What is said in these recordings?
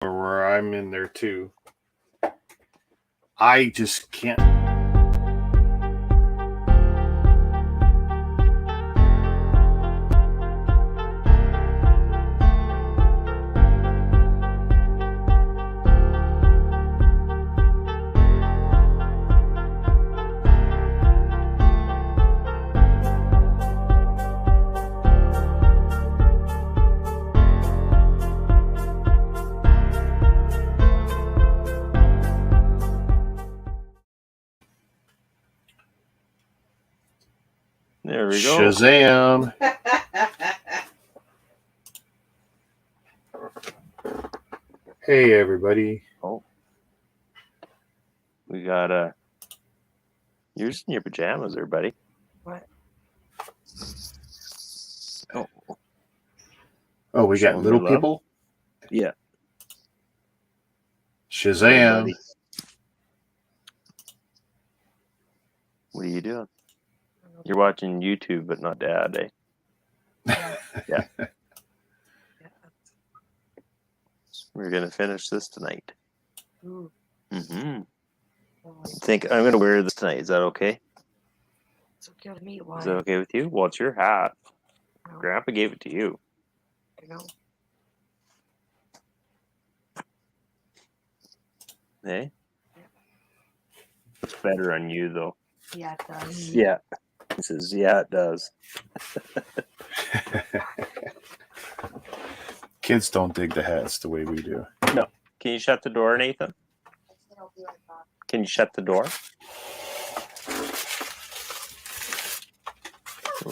where I'm in there too. I just can't. There we go. Shazam! Hey, everybody. Oh. We got you're just in your pajamas there, buddy. What? Oh, we got Showing little your love? people? Yeah. Shazam! Buddy. What are you doing? You're watching YouTube, but not Dad, eh? Yeah. We're gonna finish this tonight. Ooh. Mm-hmm. Think I'm gonna wear this tonight. Is that okay? It's okay with me. Why? Is that okay with you? Well, it's your hat. No, Grandpa gave it to you. I know. Eh? It's better on you, though. Yeah, it does. Yeah. He says, yeah, it does. Kids don't dig the hats the way we do. No. Can you shut the door, Nathan? I'll be right back. Can you shut the door?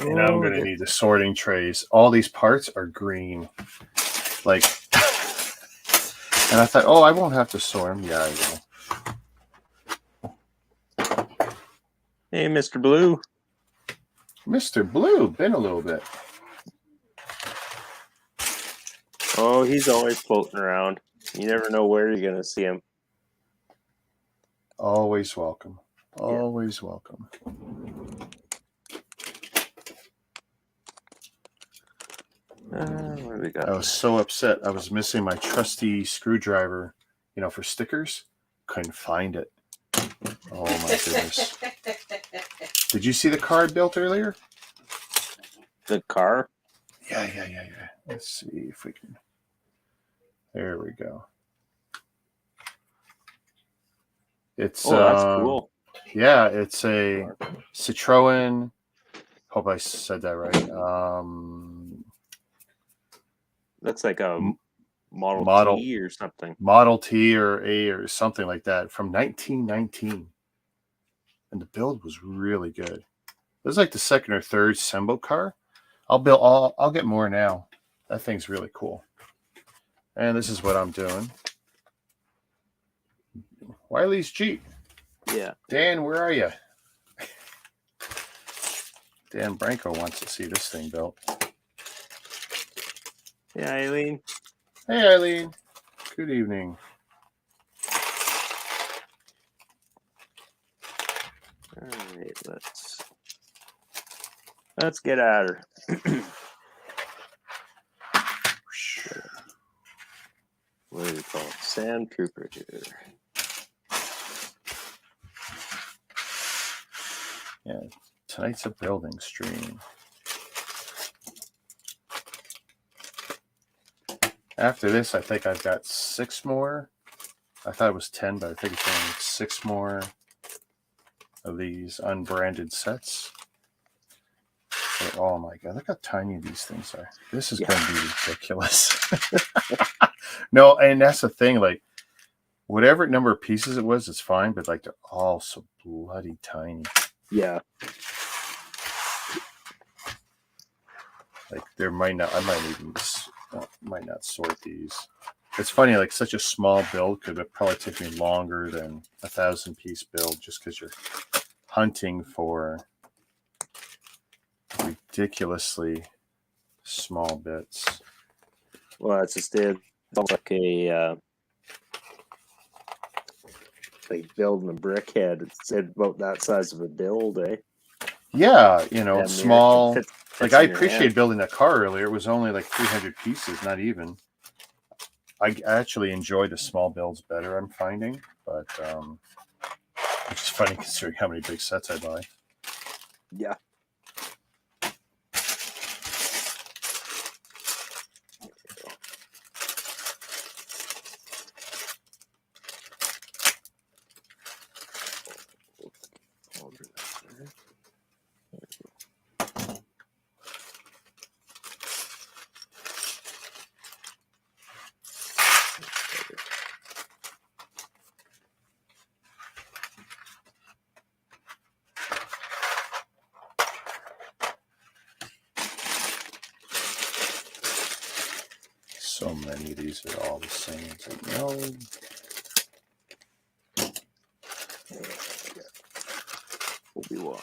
And I'm going to need the sorting trays. All these parts are green. Like, and I thought, oh, I won't have to sort them. Yeah, I will. Hey, Mr. Blue. Mr. Blue, been a little bit. Oh, he's always floating around. You never know where you're going to see him. Always welcome. Always welcome. What do we got? I was so upset. I was missing my trusty screwdriver, for stickers. Couldn't find it. Oh, my goodness. Did you see the car I built earlier? The car? Yeah. Let's see if we can. There we go. It's that's cool. Yeah, it's a Citroen. Hope I said that right. That's like a Model T or something. Model T or A or something like that from 1919. And the build was really good. It was like the second or third Sembo car. I'll get more now. That thing's really cool. And this is what I'm doing. Wiley's Jeep. Yeah. Dan, where are you? Dan Branco wants to see this thing built. Hey, Eileen. Hey, Eileen. Good evening. All right, let's get at her. What do you call it? Sand Trooper here. Yeah, tonight's a building stream. After this, I think I've got 6 more. I thought it was 10, but I think it's only 6 more of these unbranded sets. Oh my God, look how tiny these things are. This is going to be ridiculous. No, and that's the thing, like, whatever number of pieces it was, it's fine, but like they're all so bloody tiny. Yeah. Like I might not sort these. It's funny, like such a small build could probably take me longer than a 1,000-piece build just because you're hunting for ridiculously small bits. Well, it's just like a like building a brick head. It's about that size of a build, eh? Yeah, small. Fits like I appreciated building that car earlier. It was only like 300 pieces, not even. I actually enjoy the small builds better, I'm finding, but which is funny considering how many big sets I buy. Yeah. So many of these are all the same. It's like, no. Obi-Wan.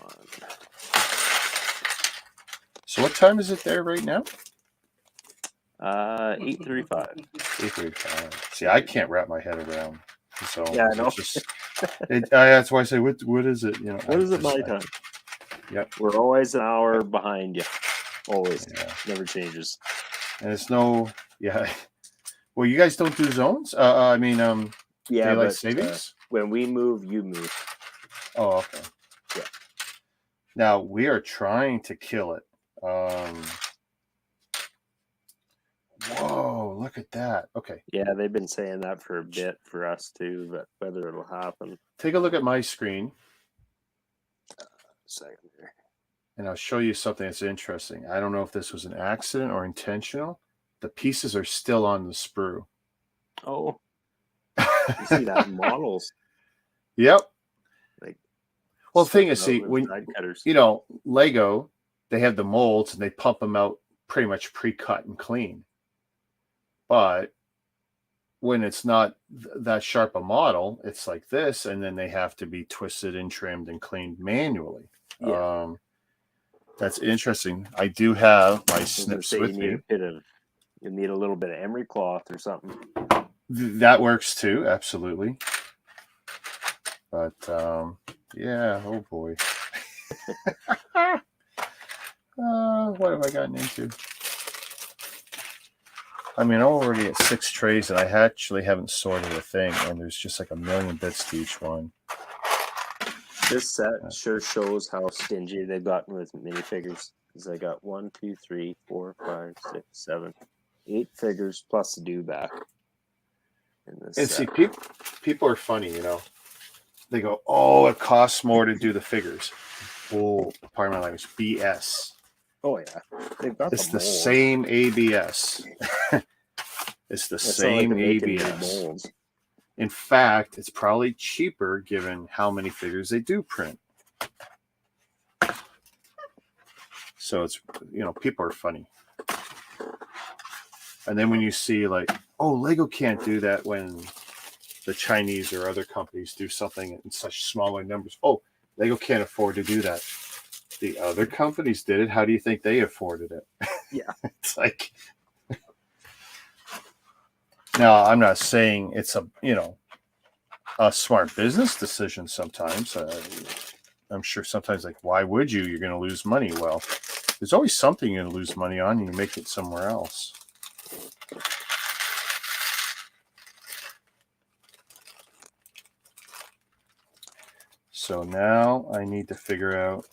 So what time is it there right now? 8:35. 8:35. See, I can't wrap my head around. So Yeah, I know. That's why I say, what is it? You know, What is it my time? Yep. We're always an hour behind you. Always. Yeah. Never changes. And it's no, yeah. Well, you guys don't do zones? I mean, Yeah, daylight but savings? when we move, you move. Oh, okay. Yeah. Now we are trying to kill it. Whoa, look at that. Okay. Yeah, they've been saying that for a bit for us too, but whether it'll happen. Take a look at my screen. Second here. And I'll show you something that's interesting. I don't know if this was an accident or intentional. The pieces are still on the sprue. Oh, you see that in models. Yep. Like, well, the thing is, starting see, out when with side cutters. you know Lego, they have the molds and they pump them out pretty much pre-cut and clean. But when it's not that sharp a model, it's like this, and then they have to be twisted and trimmed and cleaned manually. Yeah. That's interesting. I do have my snips with me. You need a little bit of emery cloth or something. That works too, absolutely. But yeah, oh boy. What have I gotten into? I mean, I'm already at 6 trays, and I actually haven't sorted a thing, and there's just like a million bits to each one. This set sure shows how stingy they've gotten with minifigures. Because I got 1, 2, 3, 4, 5, 6, 7, 8 figures plus a dewback. And see, people are funny, you know. They go, "Oh, it costs more to do the figures." Oh, pardon my language. BS. Oh yeah, they've got it's the same ABS. It's the same ABS. In fact, it's probably cheaper given how many figures they do print. So it's, you know, people are funny. And then when you see like, oh, Lego can't do that when the Chinese or other companies do something in such smaller numbers. Oh, Lego can't afford to do that. The other companies did it. How do you think they afforded it? Yeah. It's like, now I'm not saying it's a, you know, a smart business decision sometimes. I'm sure sometimes like, why would you? You're going to lose money. Well, there's always something you're going to lose money on and you make it somewhere else. So now I need to figure out,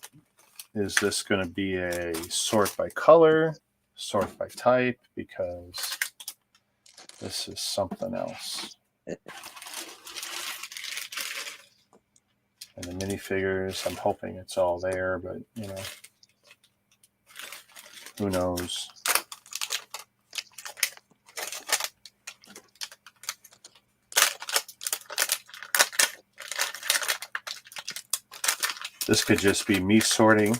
is this going to be a sort by color, sort by type, because this is something else. And the minifigures, I'm hoping it's all there, but, you know, who knows? This could just be me sorting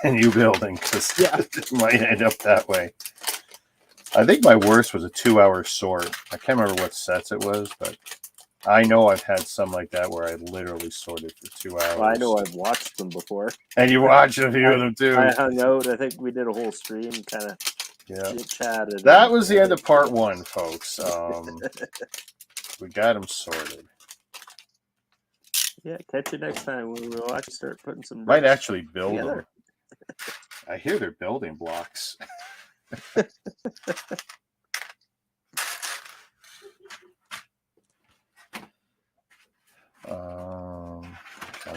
and you building, because it might end up that way. I think my worst was a 2-hour sort. I can't remember what sets it was, but I know I've had some like that where I literally sorted for 2 hours. Well, I know I've watched them before. And you watched a few of them too. I hung out. I think we did a whole stream, kind of chatted. That was the end of part 1, folks. We got them sorted. Yeah, catch you next time when we'll actually start putting some. Might actually build together. them. I hear they're building blocks.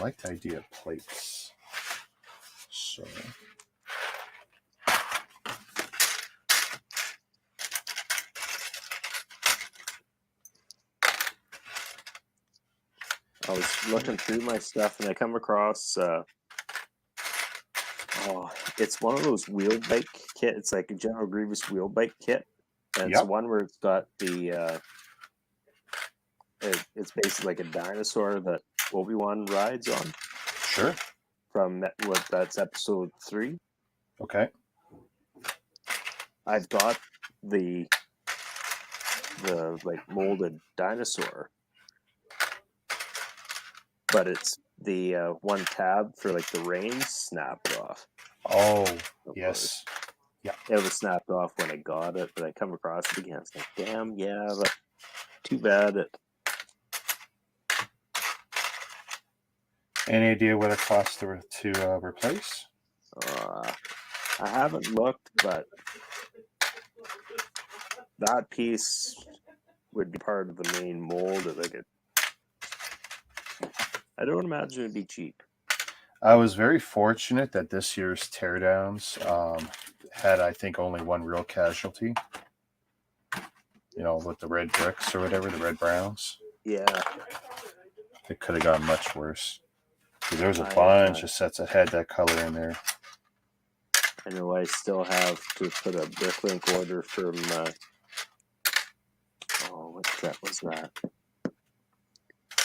like the idea of plates. So I was looking through my stuff and I come across it's one of those wheel bike kit. It's like a General Grievous wheel bike kit. And it's Yep. one where it's got the it's basically like a dinosaur that Obi-Wan rides on. sure. From that's episode 3. Okay. I've got the like molded dinosaur, but it's the one tab for like the reins snapped off. Oh, Of yes. course. It was snapped off when I got it, but I come across it again. It's like, damn, yeah, but too bad it. Any idea what it costs to replace? I haven't looked, but that piece would be part of the main mold. I don't imagine it'd be cheap. I was very fortunate that this year's teardowns had, I think, only one real casualty. You know, with the red bricks or whatever, the red browns. Yeah. It could have gone much worse. There was a bunch of sets that had that color in there. I know I still have to put a bricklink order from what was that?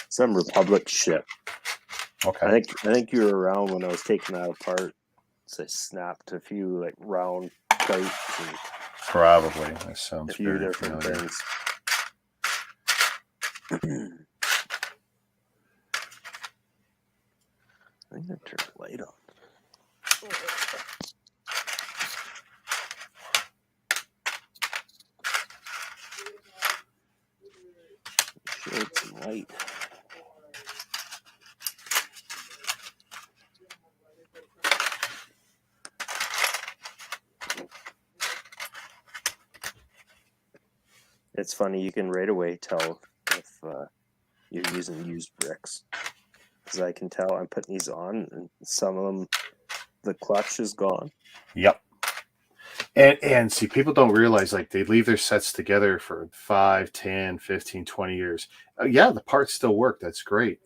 Some Republic ship. Okay. I think you were around when I was taking that apart. So I snapped a few like round plates and Probably. That sounds a few very different familiar. things. I'm gonna turn the light on. Shade some light. It's funny, you can right away tell if you're using used bricks. Because I can tell I'm putting these on, and some of them, the clutch is gone. Yep. And see, people don't realize, like, they leave their sets together for 5, 10, 15, 20 years. Yeah, the parts still work. That's great.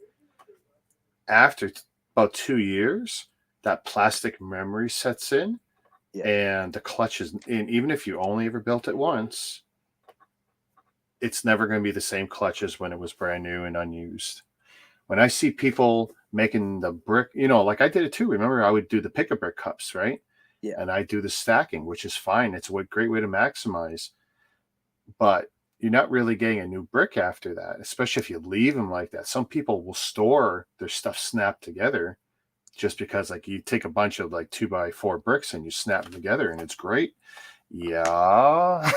After about 2 years, that plastic memory sets in, and the clutch is in. Even if you only ever built it once, it's never going to be the same clutch as when it was brand new and unused. When I see people making the brick, you know, like I did it too. Remember, I would do the pick-a-brick cups, right? Yeah. And I do the stacking, which is fine. It's a great way to maximize. But you're not really getting a new brick after that, especially if you leave them like that. Some people will store their stuff snapped together just because, like, you take a bunch of like 2x4 bricks and you snap them together and it's great. Yeah.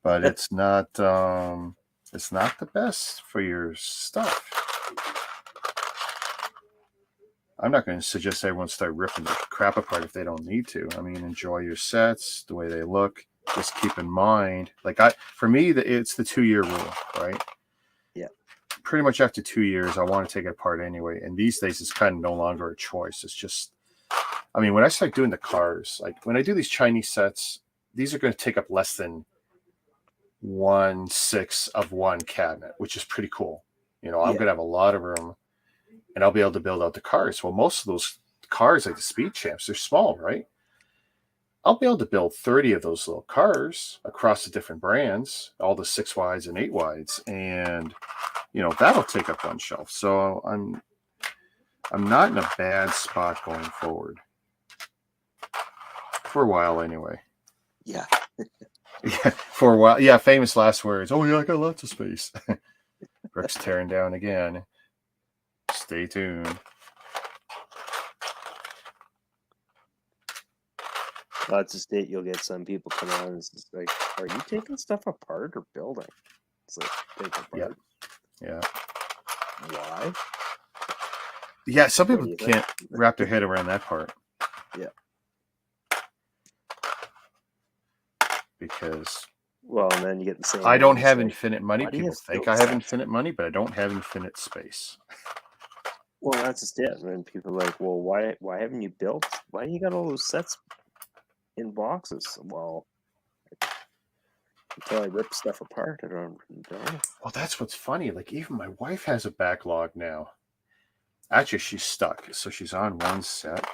But it's not the best for your stuff. I'm not going to suggest everyone start ripping the crap apart if they don't need to. I mean, enjoy your sets, the way they look. Just keep in mind, like for me, it's the 2-year rule, right? Yeah. Pretty much after 2 years, I want to take it apart anyway. And these days, it's kind of no longer a choice. It's just, I mean, when I start doing the cars, like when I do these Chinese sets, these are going to take up less than 1/6 of one cabinet, which is pretty cool. You know, I'm going to have a lot of room. And I'll be able to build out the cars. Well, most of those cars, like the Speed Champs, they're small, right? I'll be able to build 30 of those little cars across the different brands, all the 6 wides and 8 wides, and you know that'll take up one shelf. So I'm not in a bad spot going forward for a while, anyway. Yeah. Yeah, for a while. Yeah, famous last words. Oh yeah, I got lots of space. Brooks tearing down again. Stay tuned. Lots of state you'll get some people come on and it's like, are you taking stuff apart or building? It's like, take apart. Yeah. Why? Yeah, some people can't wrap their head around that part. Yeah. Because well, and then you get the same. I don't have infinite money. People think I have infinite money, but I don't have infinite space. Well, that's just it. And people are like, well, why haven't you built? Why do you got all those sets in boxes? Well, until I rip stuff apart, I don't know. Well, that's what's funny. Like, even my wife has a backlog now. Actually, she's stuck. So she's on one set.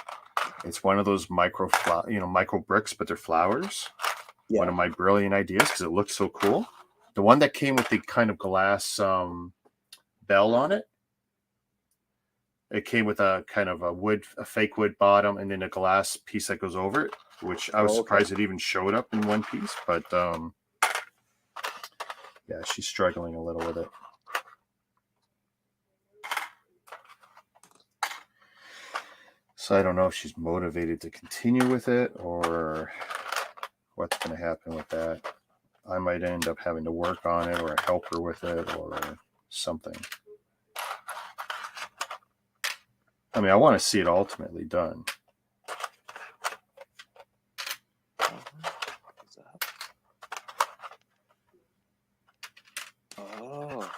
It's one of those micro bricks, but they're flowers. Yeah. One of my brilliant ideas because it looks so cool. The one that came with the kind of glass bell on it. It came with a kind of a fake wood bottom, and then a glass piece that goes over it, which I was surprised it even showed up in one piece. But yeah, she's struggling a little with it. So I don't know if she's motivated to continue with it or what's going to happen with that. I might end up having to work on it or help her with it or something. I mean, I want to see it ultimately done. Oh.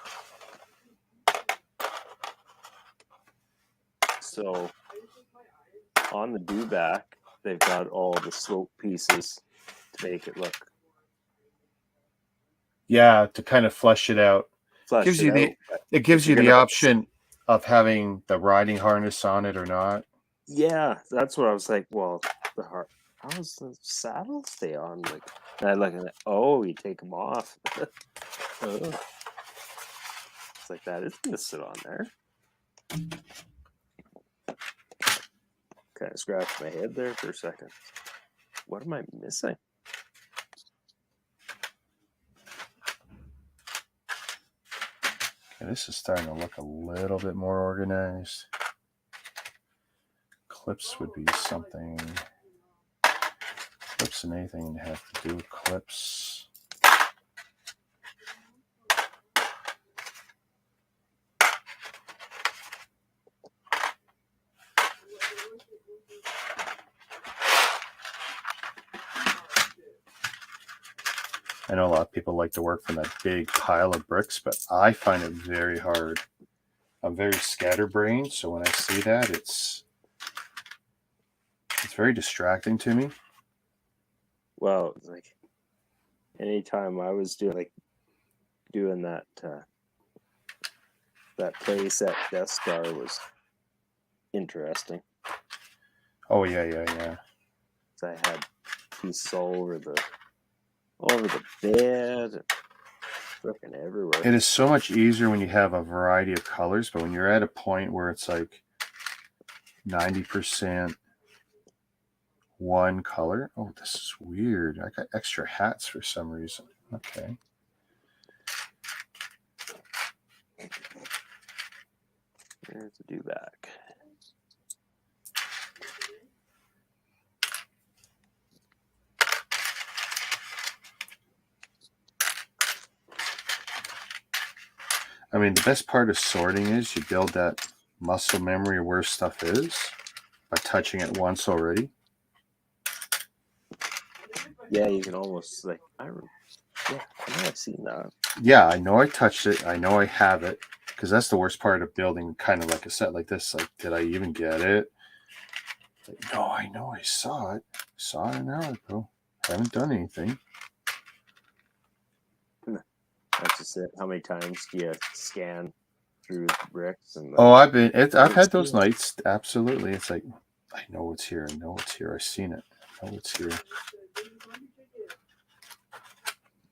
So on the dewback, they've got all the slope pieces to make it look. Yeah, to kind of flesh it out. It gives you the option of having the riding harness on it or not. Yeah, that's what I was like. Well, how does the saddle stay on? Like, and I look at it. Oh, you take them off. It's like that. It's gonna sit on there. Kind of scratch my head there for a second. What am I missing? Okay, this is starting to look a little bit more organized. Clips would be something. Clips and anything have to do with clips. I know a lot of people like to work from that big pile of bricks, but I find it very hard. I'm very scatterbrained, so when I see that, it's very distracting to me. Well, like anytime I was doing that playset Death Star was interesting. Oh yeah. So I had pieces all over the bed, freaking everywhere. It is so much easier when you have a variety of colors, but when you're at a point where it's like 90% one color. Oh, this is weird. I got extra hats for some reason. Okay. There's the dewback. I mean, the best part of sorting is you build that muscle memory of where stuff is by touching it once already. Yeah, you can almost I know I've seen that. Yeah, I know I touched it. I know I have it because that's the worst part of building kind of like a set like this. Like, did I even get it? Like, no, I know I saw it. I saw it an hour ago. Haven't done anything. That's just it. How many times do you scan through the bricks? I've had those nights. Absolutely. It's like, I know it's here. I know it's here. I've seen it. I know it's here.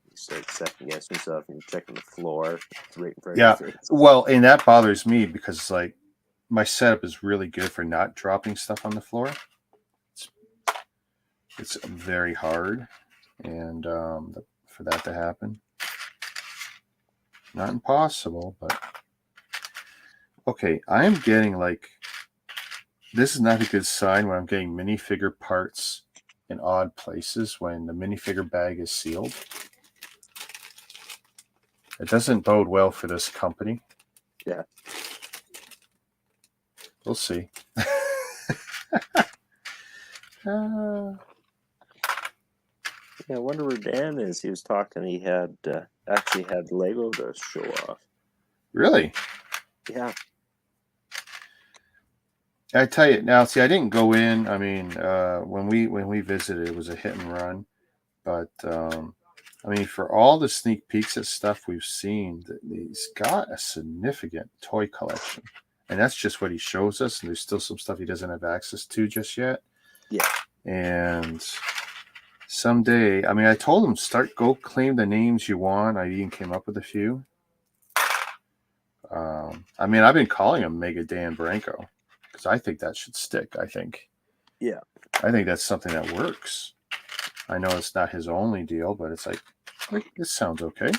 You start second guessing yourself and you're checking the floor. It's right in front Yeah. of your face. Well, and that bothers me because like my setup is really good for not dropping stuff on the floor. It's very hard, and for that to happen, not impossible, but okay. I am getting this is not a good sign when I'm getting minifigure parts in odd places when the minifigure bag is sealed. It doesn't bode well for this company. Yeah. We'll see. Yeah, I wonder where Dan is. He was talking. He had actually had Lego to show off. Really? Yeah. I tell you now. See, I didn't go in. I mean, when we visited, it was a hit and run. But I mean, for all the sneak peeks at stuff we've seen, he's got a significant toy collection, and that's just what he shows us. And there's still some stuff he doesn't have access to just yet. Yeah. And someday, I mean, I told him go claim the names you want. I even came up with a few. I mean, I've been calling him Mega Dan Branco because I think that should stick. I think that's something that works. I know it's not his only deal, but it's like this sounds okay.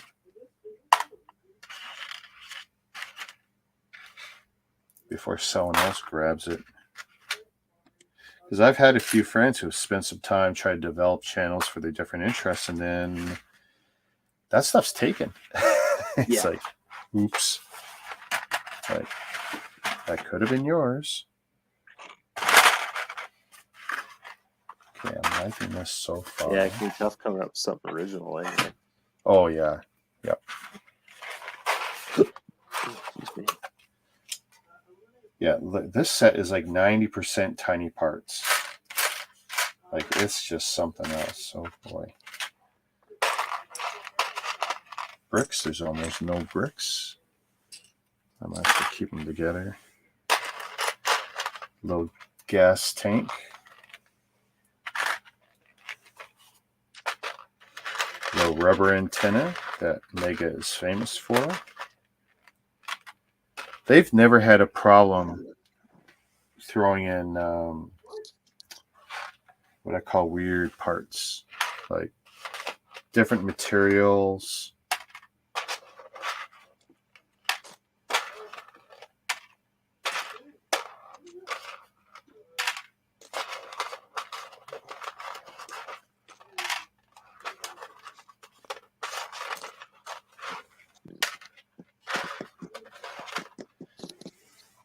Before someone else grabs it. Because I've had a few friends who have spent some time trying to develop channels for their different interests, and then that stuff's taken. It's like, oops. Like, that could have been yours. Okay, I'm liking this so far. Yeah, it can be tough coming up with something original anyway. Oh, yeah. Yep. Excuse me. Yeah, this set is like 90% tiny parts. Like, it's just something else. Oh, boy. Bricks, there's almost no bricks. I might have to keep them together. Little gas tank. Little rubber antenna that Mega is famous for. They've never had a problem throwing in what I call weird parts, like different materials.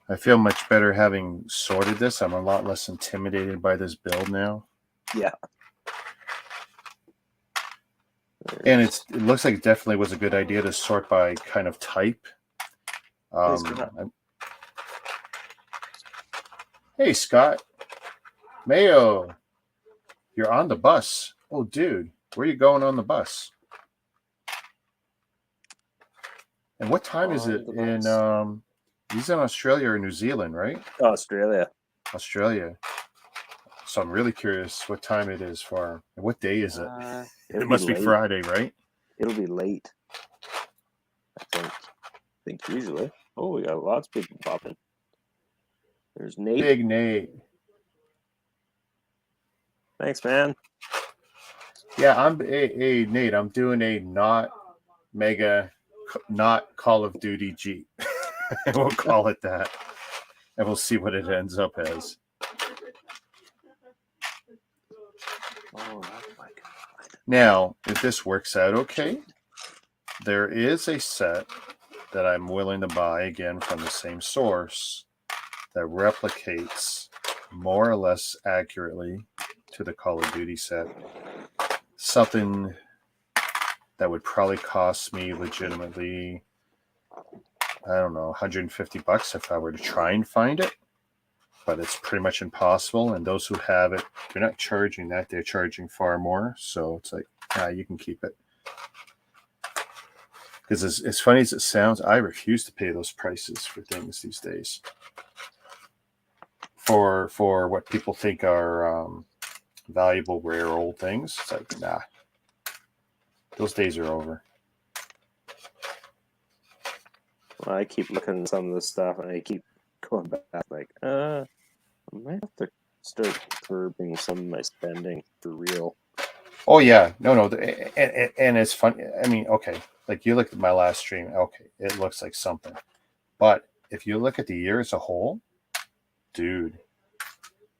I feel much better having sorted this. I'm a lot less intimidated by this build now. Yeah. And it looks like it definitely was a good idea to sort by kind of type. Hey, Scott. Mayo. You're on the bus. Oh, dude. Where are you going on the bus? And what time is it in... He's in Australia or New Zealand, right? Australia. Australia. So I'm really curious what time it is for him. And what day is it? It must be Friday, right? It'll be late. I think usually. Oh, we got lots of people popping. There's Nate. Big Nate. Thanks, man. Yeah, hey, Nate, I'm doing a not Call of Duty Jeep. And we'll call it that. And we'll see what it ends up as. Oh my God. Now, if this works out okay, there is a set that I'm willing to buy again from the same source that replicates more or less accurately to the Call of Duty set. Something that would probably cost me legitimately, I don't know, $150 if I were to try and find it. But it's pretty much impossible. And those who have it, they're not charging that. They're charging far more. So it's like, you can keep it. Because as funny as it sounds, I refuse to pay those prices for things these days. For what people think are valuable, rare, old things. It's like, nah. Those days are over. Well, I keep looking at some of this stuff and I keep going back like, I might have to start curbing some of my spending for real. Oh, yeah. No. And it's fun. I mean, okay. Like, you look at my last stream. Okay. It looks like something. But if you look at the year as a whole, dude,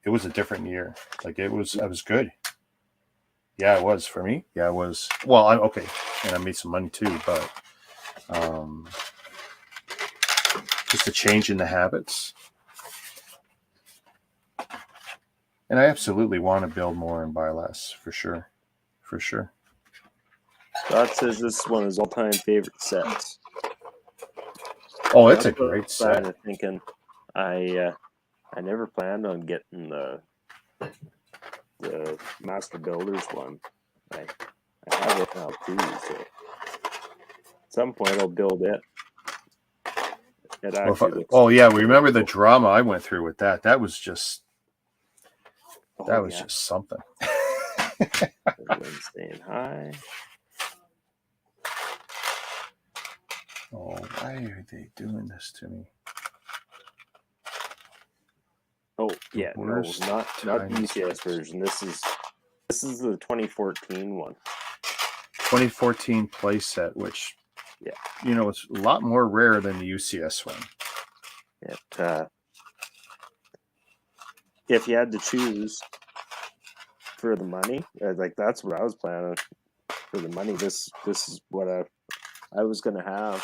it was a different year. Like, I was good. Yeah, it was for me. Yeah, it was. Well, I'm okay. And I made some money too, but just a change in the habits. And I absolutely want to build more and buy less, for sure. For sure. Scott says this is one of his all-time favorite sets. Oh, it's a great set. I'm thinking I I never planned on getting the Master Builders one. I have it now too, so at some point I'll build it. It Well, actually looks. oh yeah, we really remember the cool. drama I went through with that. That was just Oh, yeah. just something. Everyone's saying hi. Oh, why are they doing this to me? Oh yeah, no, worst not the time UCS scripts. version. This is the 2014 one. 2014 playset, which Yeah. it's a lot more rare than the UCS one. If you had to choose for the money, like that's what I was planning for the money. This is what I was gonna have,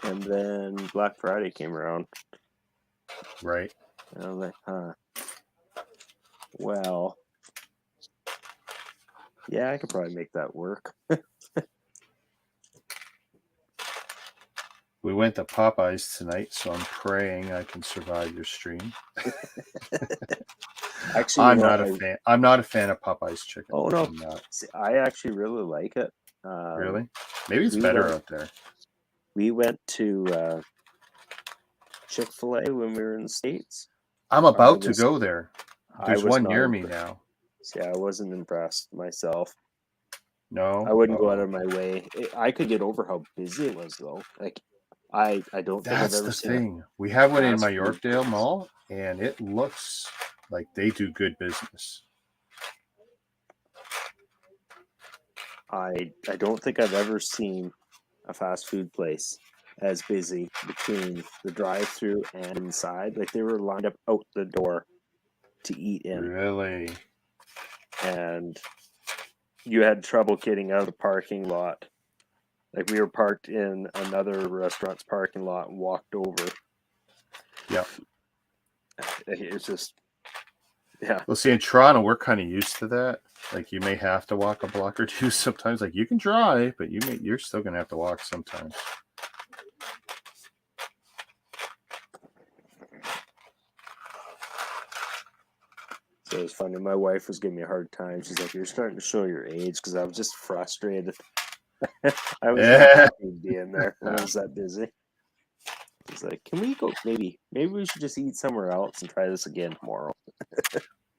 and then Black Friday came around. Right. And I was like, huh. Well, yeah, I could probably make that work. We went to Popeyes tonight, so I'm praying I can survive your stream. Actually, I'm not a fan. I'm not a fan of Popeyes chicken. Oh no, I'm not. see, I actually really like it. Really? Maybe it's we better went- out there. We went to Chick-fil-A when we were in the States. I'm about to go there. There's was one not near me impressed. now. See, I wasn't impressed myself. No, I wouldn't go out of my way. I could get over how busy it was, though. Like, I don't think I've That's ever the seen thing. We have one in fast my food Yorkdale place. Mall, and it looks like they do good business. I don't think I've ever seen a fast food place as busy between the drive-through and inside. Like, they were lined up out the door to eat in. Really? And you had trouble getting out of the parking lot. Like, we were parked in another restaurant's parking lot and walked over. Yep. It's just, yeah. Well, see, in Toronto, we're kind of used to that. Like, you may have to walk a block or two sometimes. Like, you can drive, but you're still going to have to walk sometimes. So it was funny. My wife was giving me a hard time. She's like, "You're starting to show your age," because I was just frustrated. I was happy being there when I was that busy. She's like, "Can we go? Maybe we should just eat somewhere else and try this again tomorrow."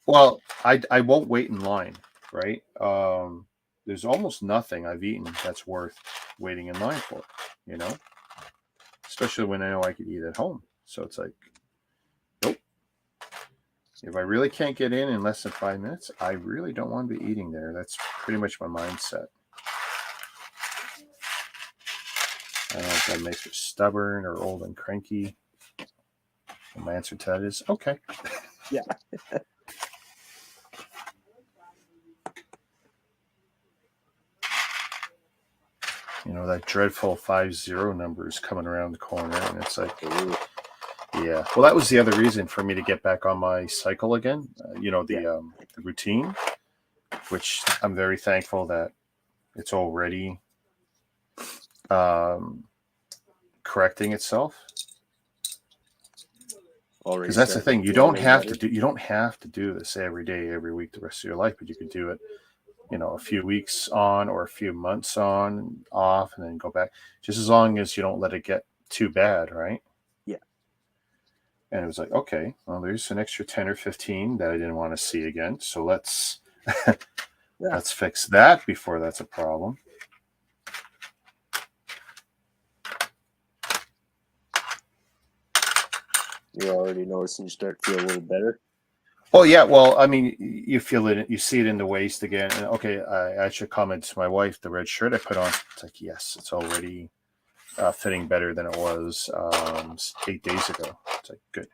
Well, I won't wait in line, right? There's almost nothing I've eaten that's worth waiting in line for, especially when I know I could eat at home. So it's like, nope. If I really can't get in less than 5 minutes, I really don't want to be eating there. That's pretty much my mindset. I don't know if that makes me stubborn or old and cranky. And my answer to that is okay. Yeah. That dreadful 50 number is coming around the corner, and it's like, yeah. Well, that was the other reason for me to get back on my cycle again. The routine, which I'm very thankful that it's already correcting itself. Because that's the thing, you don't have to do this every day, every week, the rest of your life, but you could do it, a few weeks on or a few months on, off, and then go back, just as long as you don't let it get too bad, right? Yeah. And it was like, okay, well, there's an extra 10 or 15 that I didn't want to see again, so let's let's fix that before that's a problem. You're already noticing you start to feel a little better. Well, yeah. Well, I mean, you feel it. You see it in the waist again. And okay, I should comment to my wife. The red shirt I put on. It's like, yes, it's already fitting better than it was 8 days ago. It's like, good.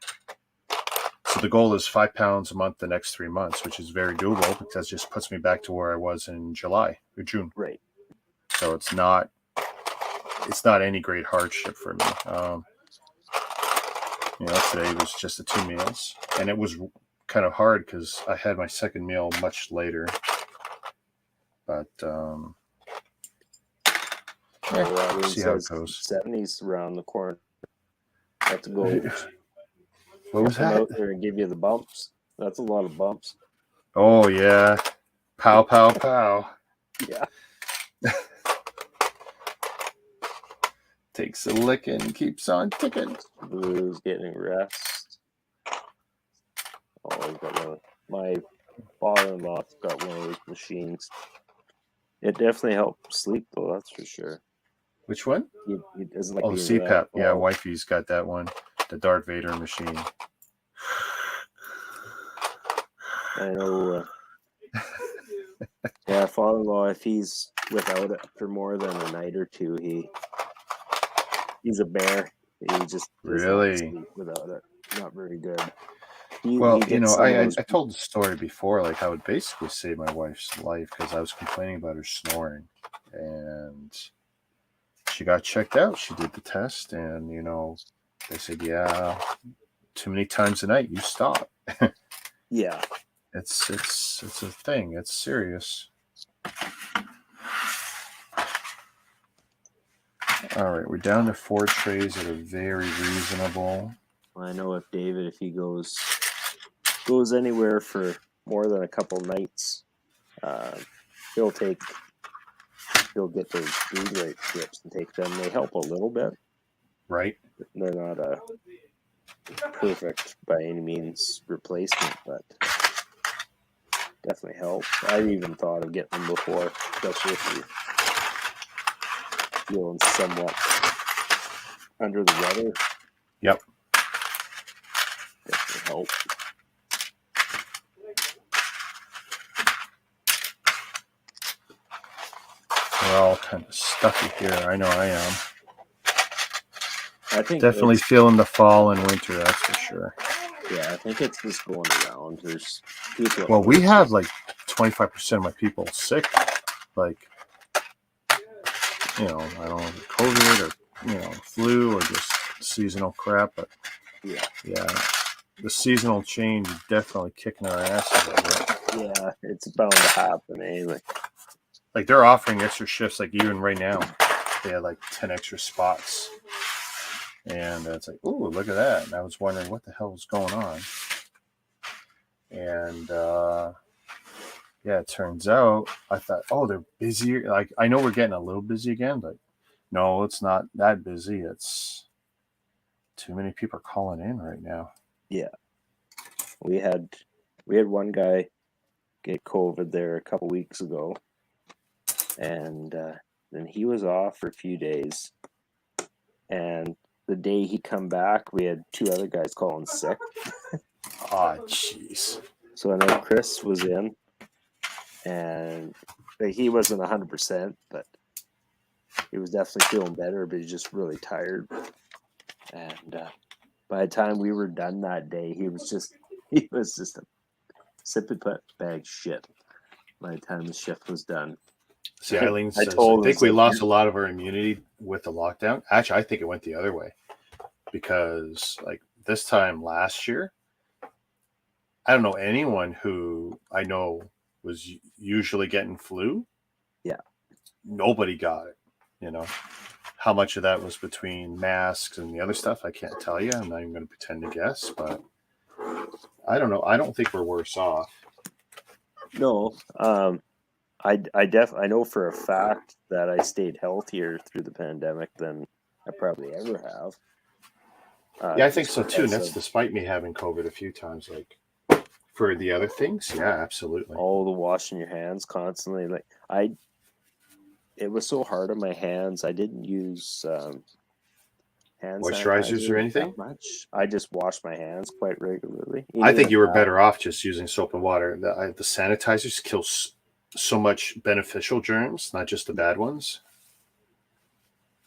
So the goal is 5 pounds a month the next 3 months, which is very doable because that just puts me back to where I was in July or June. Right. So it's not any great hardship for me. Today was just the 2 meals, and it was kind of hard because I had my second meal much later. But see how it goes. 70s around the corner. Have to go What was Come that? out there and give you the bumps. That's a lot of bumps. Oh yeah, pow pow pow. Yeah. Takes a licking, keeps on ticking. Blue's getting rest. Oh, he's got one. My father-in-law's got one of those machines. It definitely helps sleep, though. That's for sure. Which one? He doesn't like Oh, the being CPAP. Yeah, involved. wifey's got that one. The Darth Vader machine. I know. Yeah, father-in-law. If he's without it for more than a night or two, he's a bear. He just does not Really? sleep without it. Not very good. Well, he gets some of I those. told the story before, like how it basically saved my wife's life because I was complaining about her snoring, and she got checked out. She did the test, and they said, yeah, too many times a night, you stop. Yeah. It's a thing. It's serious. All right, we're down to 4 trays that are very reasonable. I know if David, if he goes anywhere for more than a couple nights, he'll get those food rate strips and take them. They help a little bit. Right? They're not a perfect by any means replacement, but definitely help. I've even thought of getting them before, especially if you're feeling somewhat under the weather. Yep. Definitely help. We're all kind of stuffy here. I know I am. I think Definitely feeling the fall and winter, that's for sure. Yeah, I think it's just going around. There's people. Well, we have like 25% of my people sick, like, I don't know, COVID or, flu or just seasonal crap. But yeah, the seasonal change is definitely kicking our asses a bit. Yeah, it's bound to happen, eh? Like they're offering extra shifts, like even right now, they had like 10 extra spots. And it's like, ooh, look at that. And I was wondering what the hell was going on. And it turns out I thought, oh, they're busier. Like I know we're getting a little busy again, but no, it's not that busy. It's too many people are calling in right now. Yeah, we had one guy get COVID there a couple weeks ago, and then he was off for a few days, and the day he come back, we had 2 other guys calling sick. Oh, jeez. So I know Chris was in, and he wasn't 100%, but he was definitely feeling better, but he's just really tired. And by the time we were done that day, he was just a sippy bag shit. By the time the shift was done. See, Eileen says, I told him, think we lost a lot of our immunity with the lockdown. Actually, I think it went the other way because, like, this time last year, I don't know anyone who I know was usually getting flu. Yeah. Nobody got it, How much of that was between masks and the other stuff, I can't tell you. I'm not even going to pretend to guess, but I don't know. I don't think we're worse off. No. I know for a fact that I stayed healthier through the pandemic than I probably ever have. Yeah, I think so too. And that's despite me having COVID a few times. Like for the other things, yeah, absolutely. All the washing your hands constantly. It was so hard on my hands. I didn't use hand moisturizers or anything much. I just washed my hands quite regularly. I think you were better off just using soap and water. The sanitizers kill so much beneficial germs, not just the bad ones.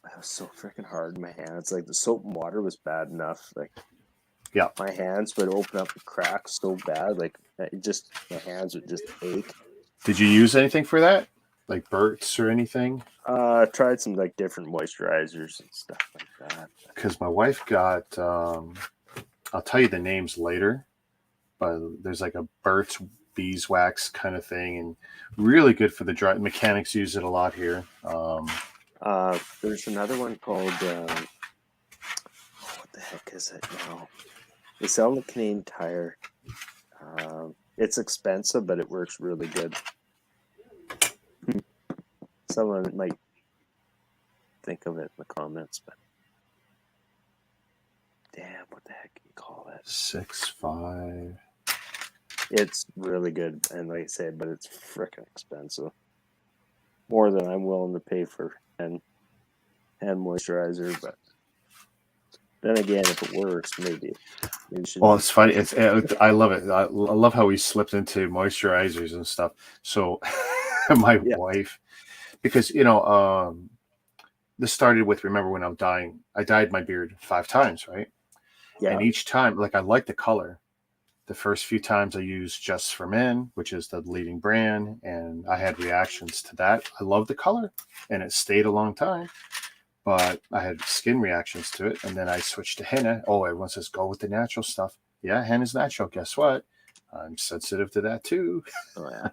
It was so freaking hard in my hands. Like the soap and water was bad enough. Like, yeah, my hands would open up and crack so bad. Like my hands would just ache. Did you use anything for that? Like Burt's or anything? Tried some like different moisturizers and stuff like that. Because my wife got, I'll tell you the names later, but there's like a Burt's beeswax kind of thing, and really good for the dry. Mechanics use it a lot here. There's another one called what the heck is it now? They sell the Canadian Tire. It's expensive, but it works really good. Someone might think of it in the comments, but damn, what the heck do you call that? 6.5. It's really good, and like I said, but it's freaking expensive. More than I'm willing to pay for hand moisturizer, but then again, if it works, maybe you should. Well, it's funny. I love it. I love how we slipped into moisturizers and stuff. So my wife, because this started with, remember when I'm dying, I dyed my beard 5 times, right? Yeah. And each time, like, I like the color. The first few times I used Just for Men, which is the leading brand, and I had reactions to that. I love the color, and it stayed a long time, but I had skin reactions to it. And then I switched to henna. Oh, everyone says go with the natural stuff. Yeah, henna's natural. Guess what? I'm sensitive to that too. Oh yeah.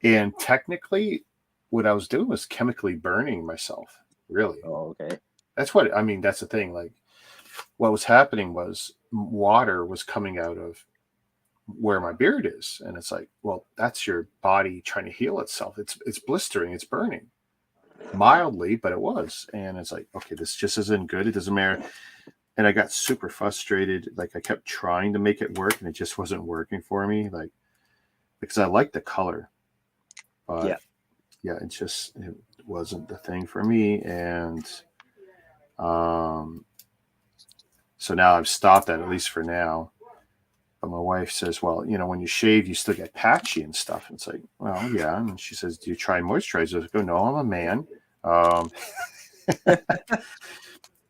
And technically, what I was doing was chemically burning myself. Really. Oh, okay. That's what I mean. That's the thing. Like, what was happening was water was coming out of where my beard is, and it's like, well, that's your body trying to heal itself. It's blistering, it's burning mildly, but it was. And it's like, okay, this just isn't good. It doesn't matter. And I got super frustrated. Like, I kept trying to make it work, and it just wasn't working for me. Like, because I like the color, but yeah, it wasn't the thing for me. And so now I've stopped that, at least for now. But my wife says, well, when you shave, you still get patchy and stuff. And it's like, well, yeah. And she says, do you try moisturizers? I go, no, I'm a man.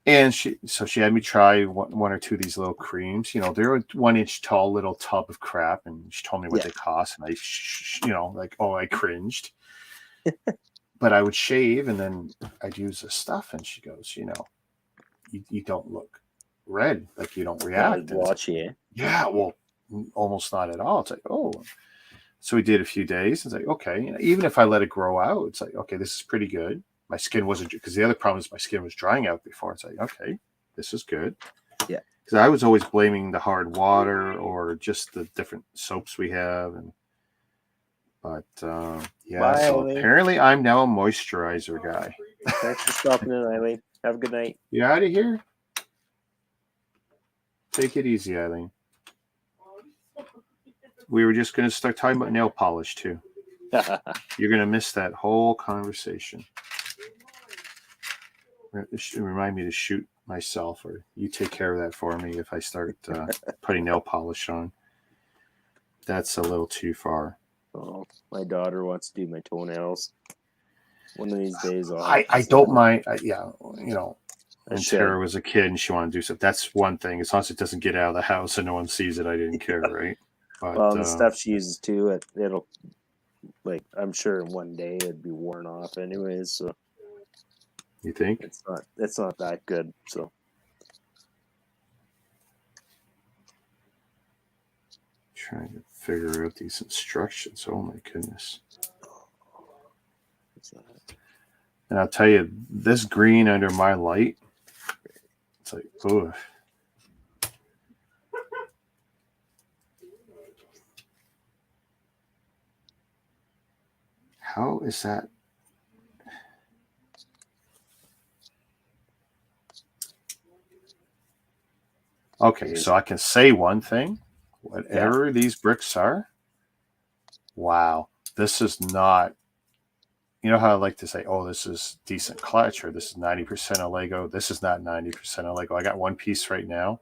And she had me try one or two of these little creams. They're a 1-inch tall little tub of crap. And she told me what they cost. And I cringed. But I would shave, and then I'd use this stuff. And she goes, you don't look red. Like, you don't react. Blotchy, eh? Yeah, well, almost not at all. It's like, oh. So we did a few days. It's like, okay. Even if I let it grow out, it's like, okay, this is pretty good. My skin wasn't, because the other problem is my skin was drying out before. It's like, okay, this is good. Yeah. Because I was always blaming the hard water or just the different soaps we have. But Bye, so Eileen. apparently I'm now a moisturizer guy. Thanks for stopping in, Eileen. Have a good night. You out of here? Take it easy, Eileen. We were just going to start talking about nail polish too. You're going to miss that whole conversation. Remind me to shoot myself, or you take care of that for me if I start putting nail polish on. That's a little too far. Oh, my daughter wants to do my toenails. One of these days, I don't mind. When Tara was a kid and she wanted to do stuff, that's one thing. As long as it doesn't get out of the house and no one sees it, I didn't care, right? But, well, the stuff she uses too, it'll, like, I'm sure one day it'd be worn off anyways. So you think it's not that good? So trying to figure out these instructions. Oh my goodness! And I'll tell you, this green under my light, it's like, oh. How is that? Okay, so I can say one thing. Whatever these bricks are, wow, this is not, how I like to say, oh, this is decent clutch, or this is 90% of Lego. This is not 90% of Lego. I got one piece right now.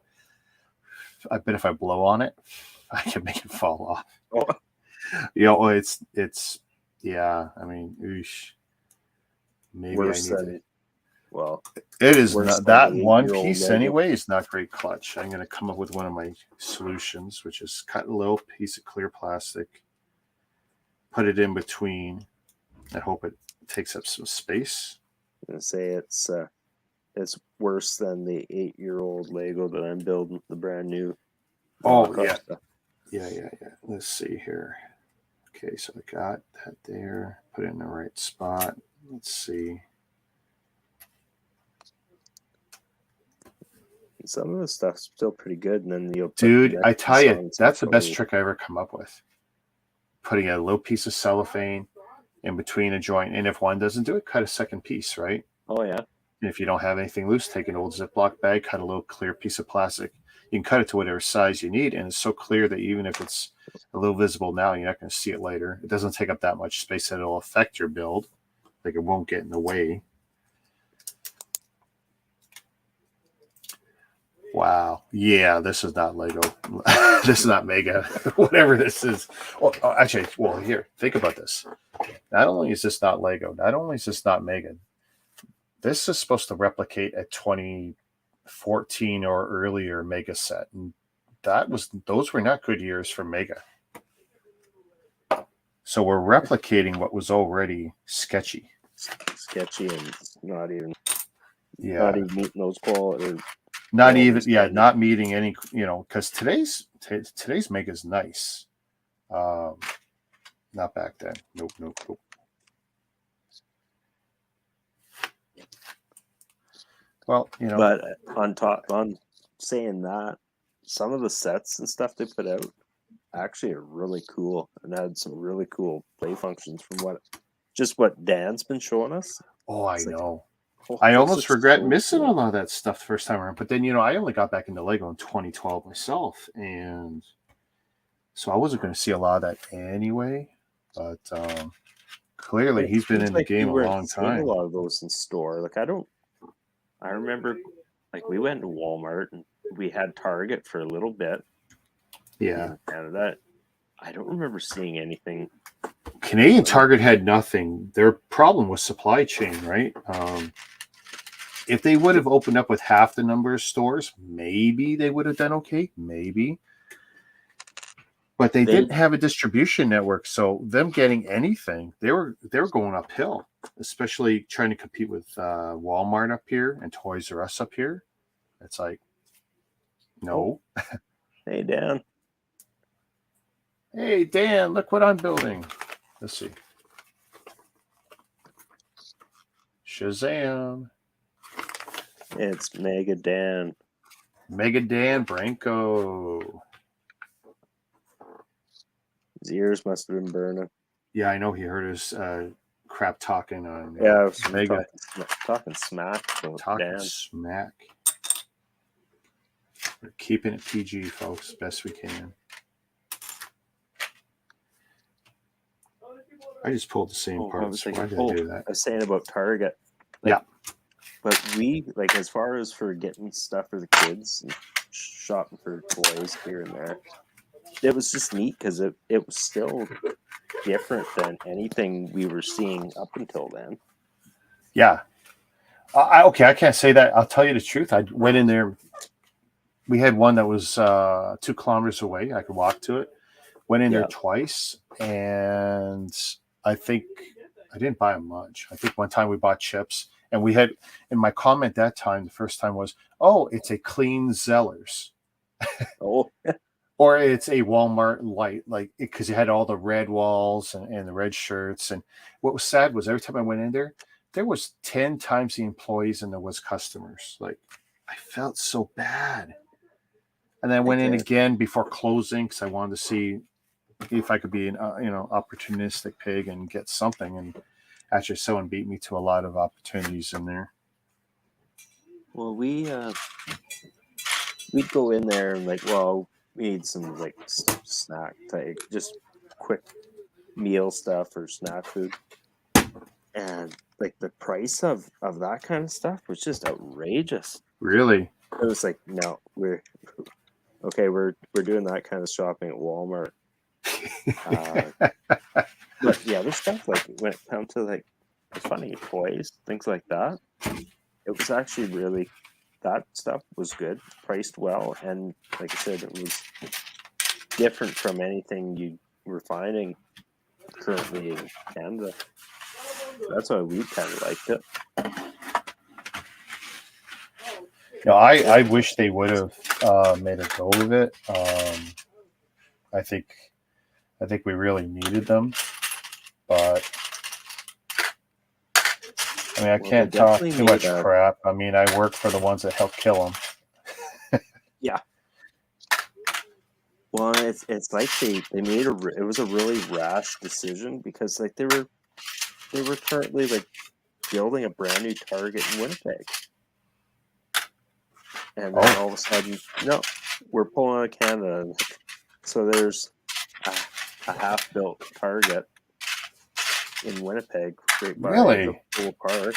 I bet if I blow on it, I can make it fall off. Oh. It's yeah, I mean, maybe worse I need than, well, it is not, that one piece anyway is not great clutch. I'm going to come up with one of my solutions, which is cut a little piece of clear plastic, put it in between. I hope it takes up some space. I'm going to say it's worse than the 8-year-old Lego that I'm building, the brand new. Oh, yeah. Yeah. Let's see here. Okay, so I got that there. Put it in the right spot. Let's see. Some of the stuff's still pretty good, and then you'll put Dude, I next tell you, on that's the best something- trick I ever come up with. Putting a little piece of cellophane in between a joint, and if one doesn't do it, cut a second piece, right? Oh yeah, And if you don't have anything loose, take an old Ziploc bag, cut a little clear piece of plastic. You can cut it to whatever size you need, and it's so clear that even if it's a little visible now, you're not going to see it later. It doesn't take up that much space that it'll affect your build. Like it won't get in the way. Wow. Yeah, this is not Lego. This is not Mega. Whatever this is. Well, actually, well, here, think about this. Not only is this not Lego, not only is this not Mega, this is supposed to replicate a 2014 or earlier Mega set. And those were not good years for Mega. So we're replicating what was already sketchy. sketchy and not even meeting those quality. Not even, not meeting any, because today's Mega is nice. Not back then. Nope. Well, But on saying that, some of the sets and stuff they put out actually are really cool and had some really cool play functions from what Dan's been showing us. Oh, I It's like, know. oh, I this almost is regret so missing cool. a lot of that stuff the first time around. But then, I only got back into Lego in 2012 myself. And so I wasn't going to see a lot of that anyway. But clearly, he's been Seems in the like game we a weren't long seeing time. A lot of those in store. Like I remember, like we went to Walmart and we had Target for a little bit. Yeah. In Canada, I don't remember seeing anything. Canadian Target had nothing. Their problem was supply chain, right? If they would have opened up with half the number of stores, maybe they would have done okay. Maybe. But they didn't have a distribution network, so them getting anything, they were going uphill, especially trying to compete with Walmart up here and Toys R Us up here. It's like, no. Hey, Dan. Hey, Dan, look what I'm building. Let's see. Shazam. It's Mega Dan. Mega Dan Branco. His ears must have been burning. Yeah, I know he heard his crap talking on I was Mega. talking smack. Talking Dan. smack. We're keeping it PG, folks, best we can. I just pulled the same parts. Why did I do that? I was saying about Target. But we, like, as far as for getting stuff for the kids and shopping for toys here and there, it was just neat because it was still different than anything we were seeing up until then. Yeah. Okay, I can't say that. I'll tell you the truth. I went in there. We had one that was 2 kilometers away. I could walk to it. Went in there twice, and I think I didn't buy much. I think one time we bought chips, and we had, in my comment that time, the first time was, oh, it's a clean Zellers. Oh. Or it's a Walmart light, like, because you had all the red walls and the red shirts. And what was sad was every time I went in there was 10 times the employees than there was customers. Like, I felt so bad. And then I went in again before closing because I wanted to see if I could be an opportunistic pig and get something. And actually, someone beat me to a lot of opportunities in there. Well, we'd go in there and we need some like snack type, just quick meal stuff or snack food, and like the price of that kind of stuff was just outrageous. Really? It was like, no, we're doing that kind of shopping at Walmart. But the other stuff, like when it comes to like funny toys, things like that, it was actually really, that stuff was good, priced well, and like I said, it was different from anything you were finding currently in Canada. That's why we kind of liked it. No, I wish they would have made a go of it. I think we really needed them, but I mean, I can't talk too much crap. I mean, I work for the ones that help kill them. Yeah. Well, it's like they made it was a really rash decision because like they were currently like building a brand new Target in Winnipeg, and then all of a sudden, no, we're pulling out of Canada. And, like, so there's a half-built Target in Winnipeg, right by the Really? pool park.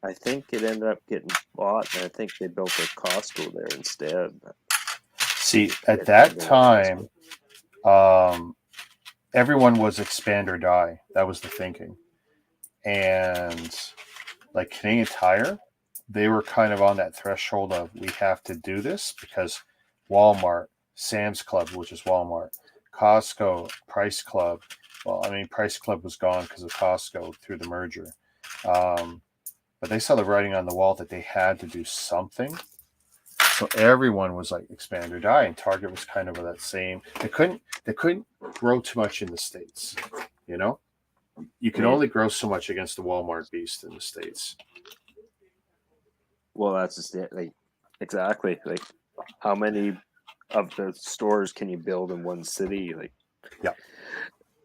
I think it ended up getting bought, and I think they built a Costco there instead. See, at that time, everyone was expand or die. That was the thinking. And like Canadian Tire, they were kind of on that threshold of we have to do this because Walmart, Sam's Club, which is Walmart, Costco, Price Club. Well, I mean, Price Club was gone because of Costco through the merger. But they saw the writing on the wall that they had to do something. So everyone was like expand or die, and Target was kind of that same. They couldn't grow too much in the States, you know. You can only grow so much against the Walmart beast in the States. Well, that's just it. Like exactly. Like how many of the stores can you build in one city? Like yeah.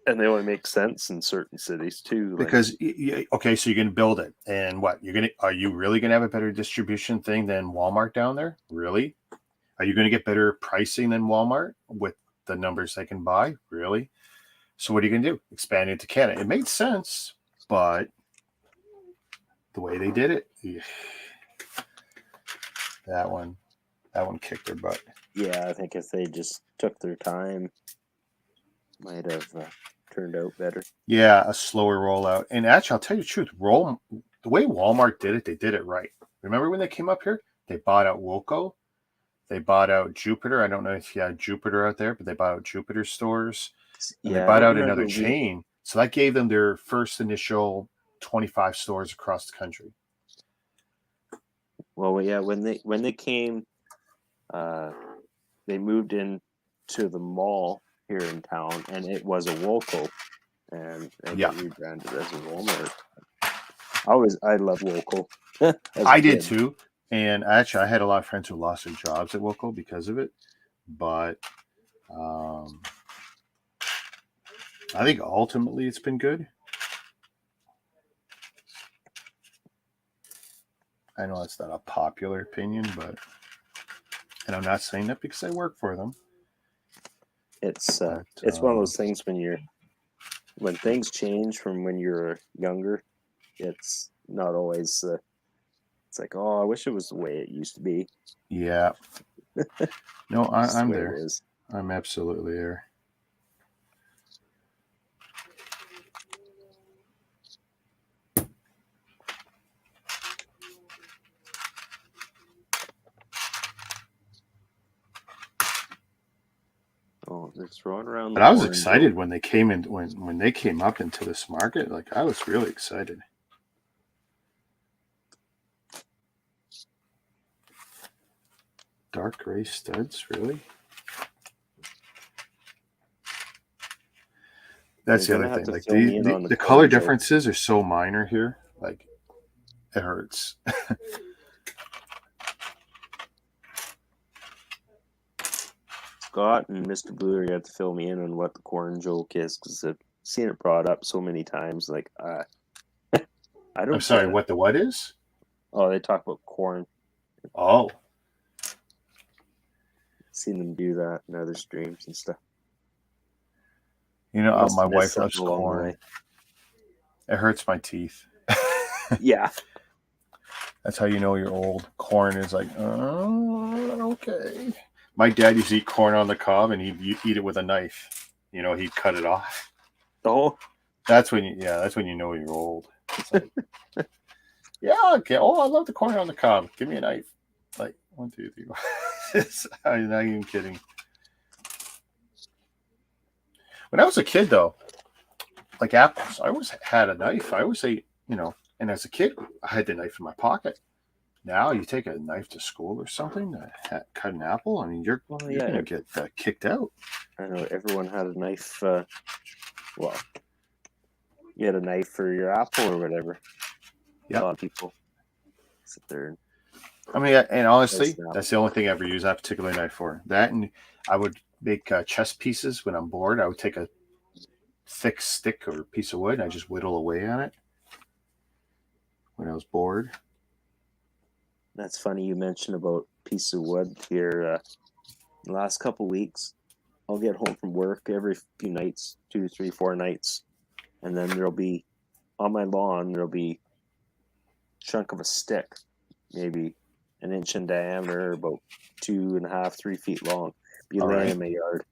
And they only make sense in certain cities too. Because okay, so you're going to build it, and what are you really going to have a better distribution thing than Walmart down there? Really? Are you going to get better pricing than Walmart with the numbers they can buy? Really? So what are you going to do? Expand into Canada? It made sense, but the way they did it, that one kicked their butt. Yeah, I think if they just took their time, might have turned out better. Yeah, a slower rollout. And actually, I'll tell you the truth, the way Walmart did it, they did it right. Remember when they came up here? They bought out Woco. They bought out Jupiter. I don't know if you had Jupiter out there, but they bought out Jupiter stores. And they bought out another chain. So that gave them their first initial 25 stores across the country. Well, yeah, when they came, they moved in to the mall here in town, and it was a Woco, and got rebranded as a Walmart. I love Woco. I did too, and actually, I had a lot of friends who lost their jobs at Woco because of it. But I think ultimately it's been good. I know that's not a popular opinion, and I'm not saying that because I work for them. It's one of those things when things change from when you're younger, it's not always. It's like, oh, I wish it was the way it used to be. Yeah. No, I'm there. It is. I'm absolutely there. Oh, they're throwing around. But I was excited when they came in when they came up into this market. Like I was really excited. Dark gray studs, really? That's the other thing. Like the color differences are so minor here. Like it hurts. Scott and Mr. Blue are going to fill me in on what the corn joke is because I've seen it brought up so many times. Like, I don't. I'm sorry. What the what is? Oh, they talk about corn. Oh, seen them do that in other streams and stuff. You know, my wife loves corn. It hurts my teeth. Yeah. That's how you know you're old. Corn is like, oh, okay. My dad used to eat corn on the cob, and he'd eat it with a knife. You know, he'd cut it off. Oh, that's when you know you're old. It's like, yeah, okay. Oh, I love the corn on the cob. Give me a knife. Like 1, 2, 3. I'm not even kidding. When I was a kid, though, like apples, I always had a knife. I always ate, and as a kid, I had the knife in my pocket. Now you take a knife to school or something to cut an apple. I mean, you're going to get kicked out. I know everyone had a knife. You had a knife for your apple or whatever. Yep. A lot of people sit there and I mean, and honestly, now. that's the only thing I ever use that particular knife for. That, and I would make chess pieces when I'm bored. I would take a thick stick or piece of wood and I just whittle away on it when I was bored. That's funny you mentioned about piece of wood here. The last couple weeks, I'll get home from work every few nights, 2, 3, 4 nights, and then there'll be on my lawn there'll be a chunk of a stick, maybe an inch in diameter, about 2.5, 3 feet long, be All laying right. in my yard.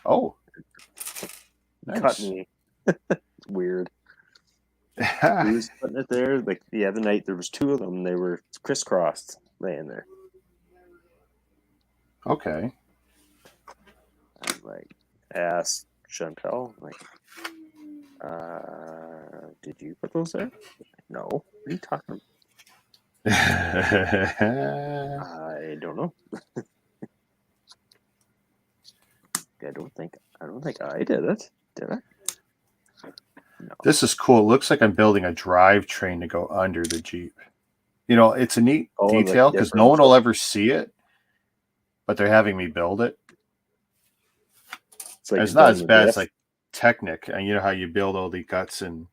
Oh, Cut nice. me. It's weird. Who's putting it there? Like the other night, there was 2 of them. They were crisscrossed laying there. Okay. I'm like, I asked Chantel, like, did you put those there? No. What are you talking about? I don't know. I don't think I did it. Did I? No. This is cool. It looks like I'm building a drivetrain to go under the Jeep. You know, it's a neat detail because no one will ever see it, but they're having me build it. It's not as bad as like Technic, and you know how you build all the guts and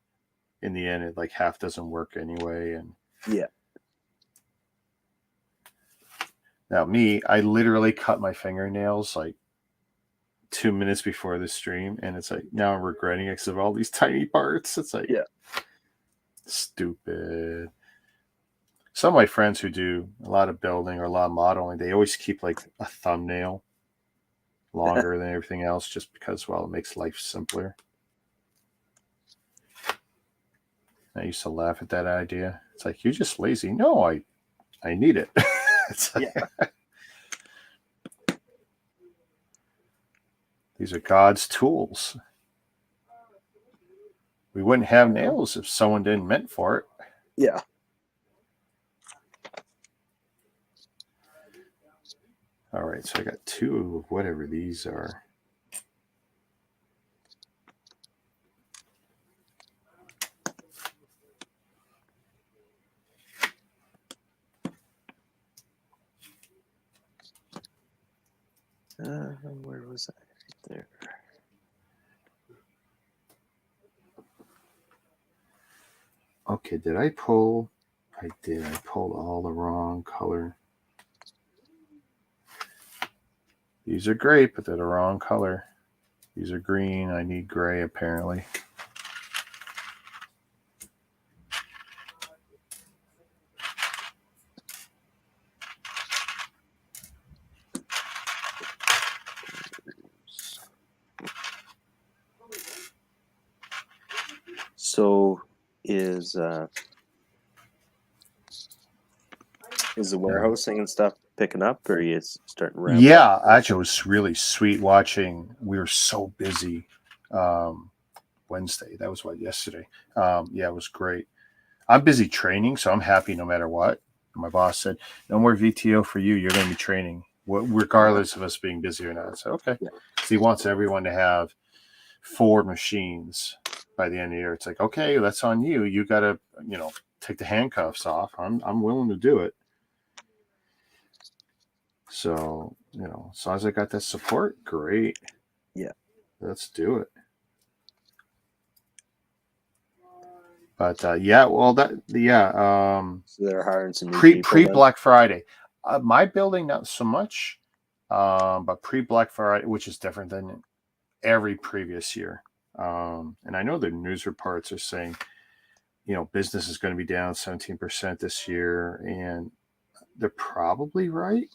in the end it like half doesn't work anyway. And yeah. Now me, I literally cut my fingernails like 2 minutes before the stream, and it's like now I'm regretting it because of all these tiny parts. It's like stupid. Some of my friends who do a lot of building or a lot of modeling, they always keep like a thumbnail longer than everything else just because, well, it makes life simpler. I used to laugh at that idea. It's like, you're just lazy. No, I need it. It's like, these are God's tools. We wouldn't have nails if someone didn't meant for it. Yeah. All right, so I got 2 of whatever these are. Where was I? Right there. Okay, did I pull? I did. I pulled all the wrong color. These are great, but they're the wrong color. These are green. I need gray, apparently. So is the warehousing and stuff picking up, or are you starting to ramp up? Actually, it was really sweet watching. We were so busy Wednesday. That was yesterday. It was great. I'm busy training, so I'm happy no matter what. My boss said, no more VTO for you. You're going to be training, regardless of us being busy or not. I said, okay. So he wants everyone to have 4 machines by the end of the year. It's like, okay, that's on you. You got to, take the handcuffs off. I'm willing to do it. So, as long as I got that support, great. Yeah. Let's do it. But so they're hiring some new people pre Black Friday. My building not so much, but pre Black Friday, which is different than every previous year. And I know the news reports are saying, business is going to be down 17% this year, and they're probably right.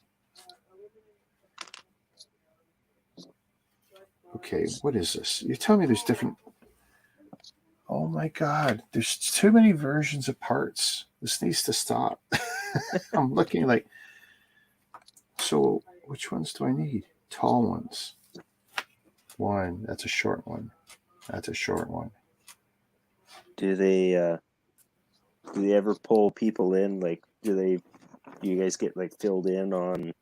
Okay, what is this? You're telling me there's different. Oh my God, there's too many versions of parts. This needs to stop. I'm looking like, so which ones do I need? Tall ones. One, that's a short one. That's a short one. Do they ever pull people in? Like, do you guys get like filled in on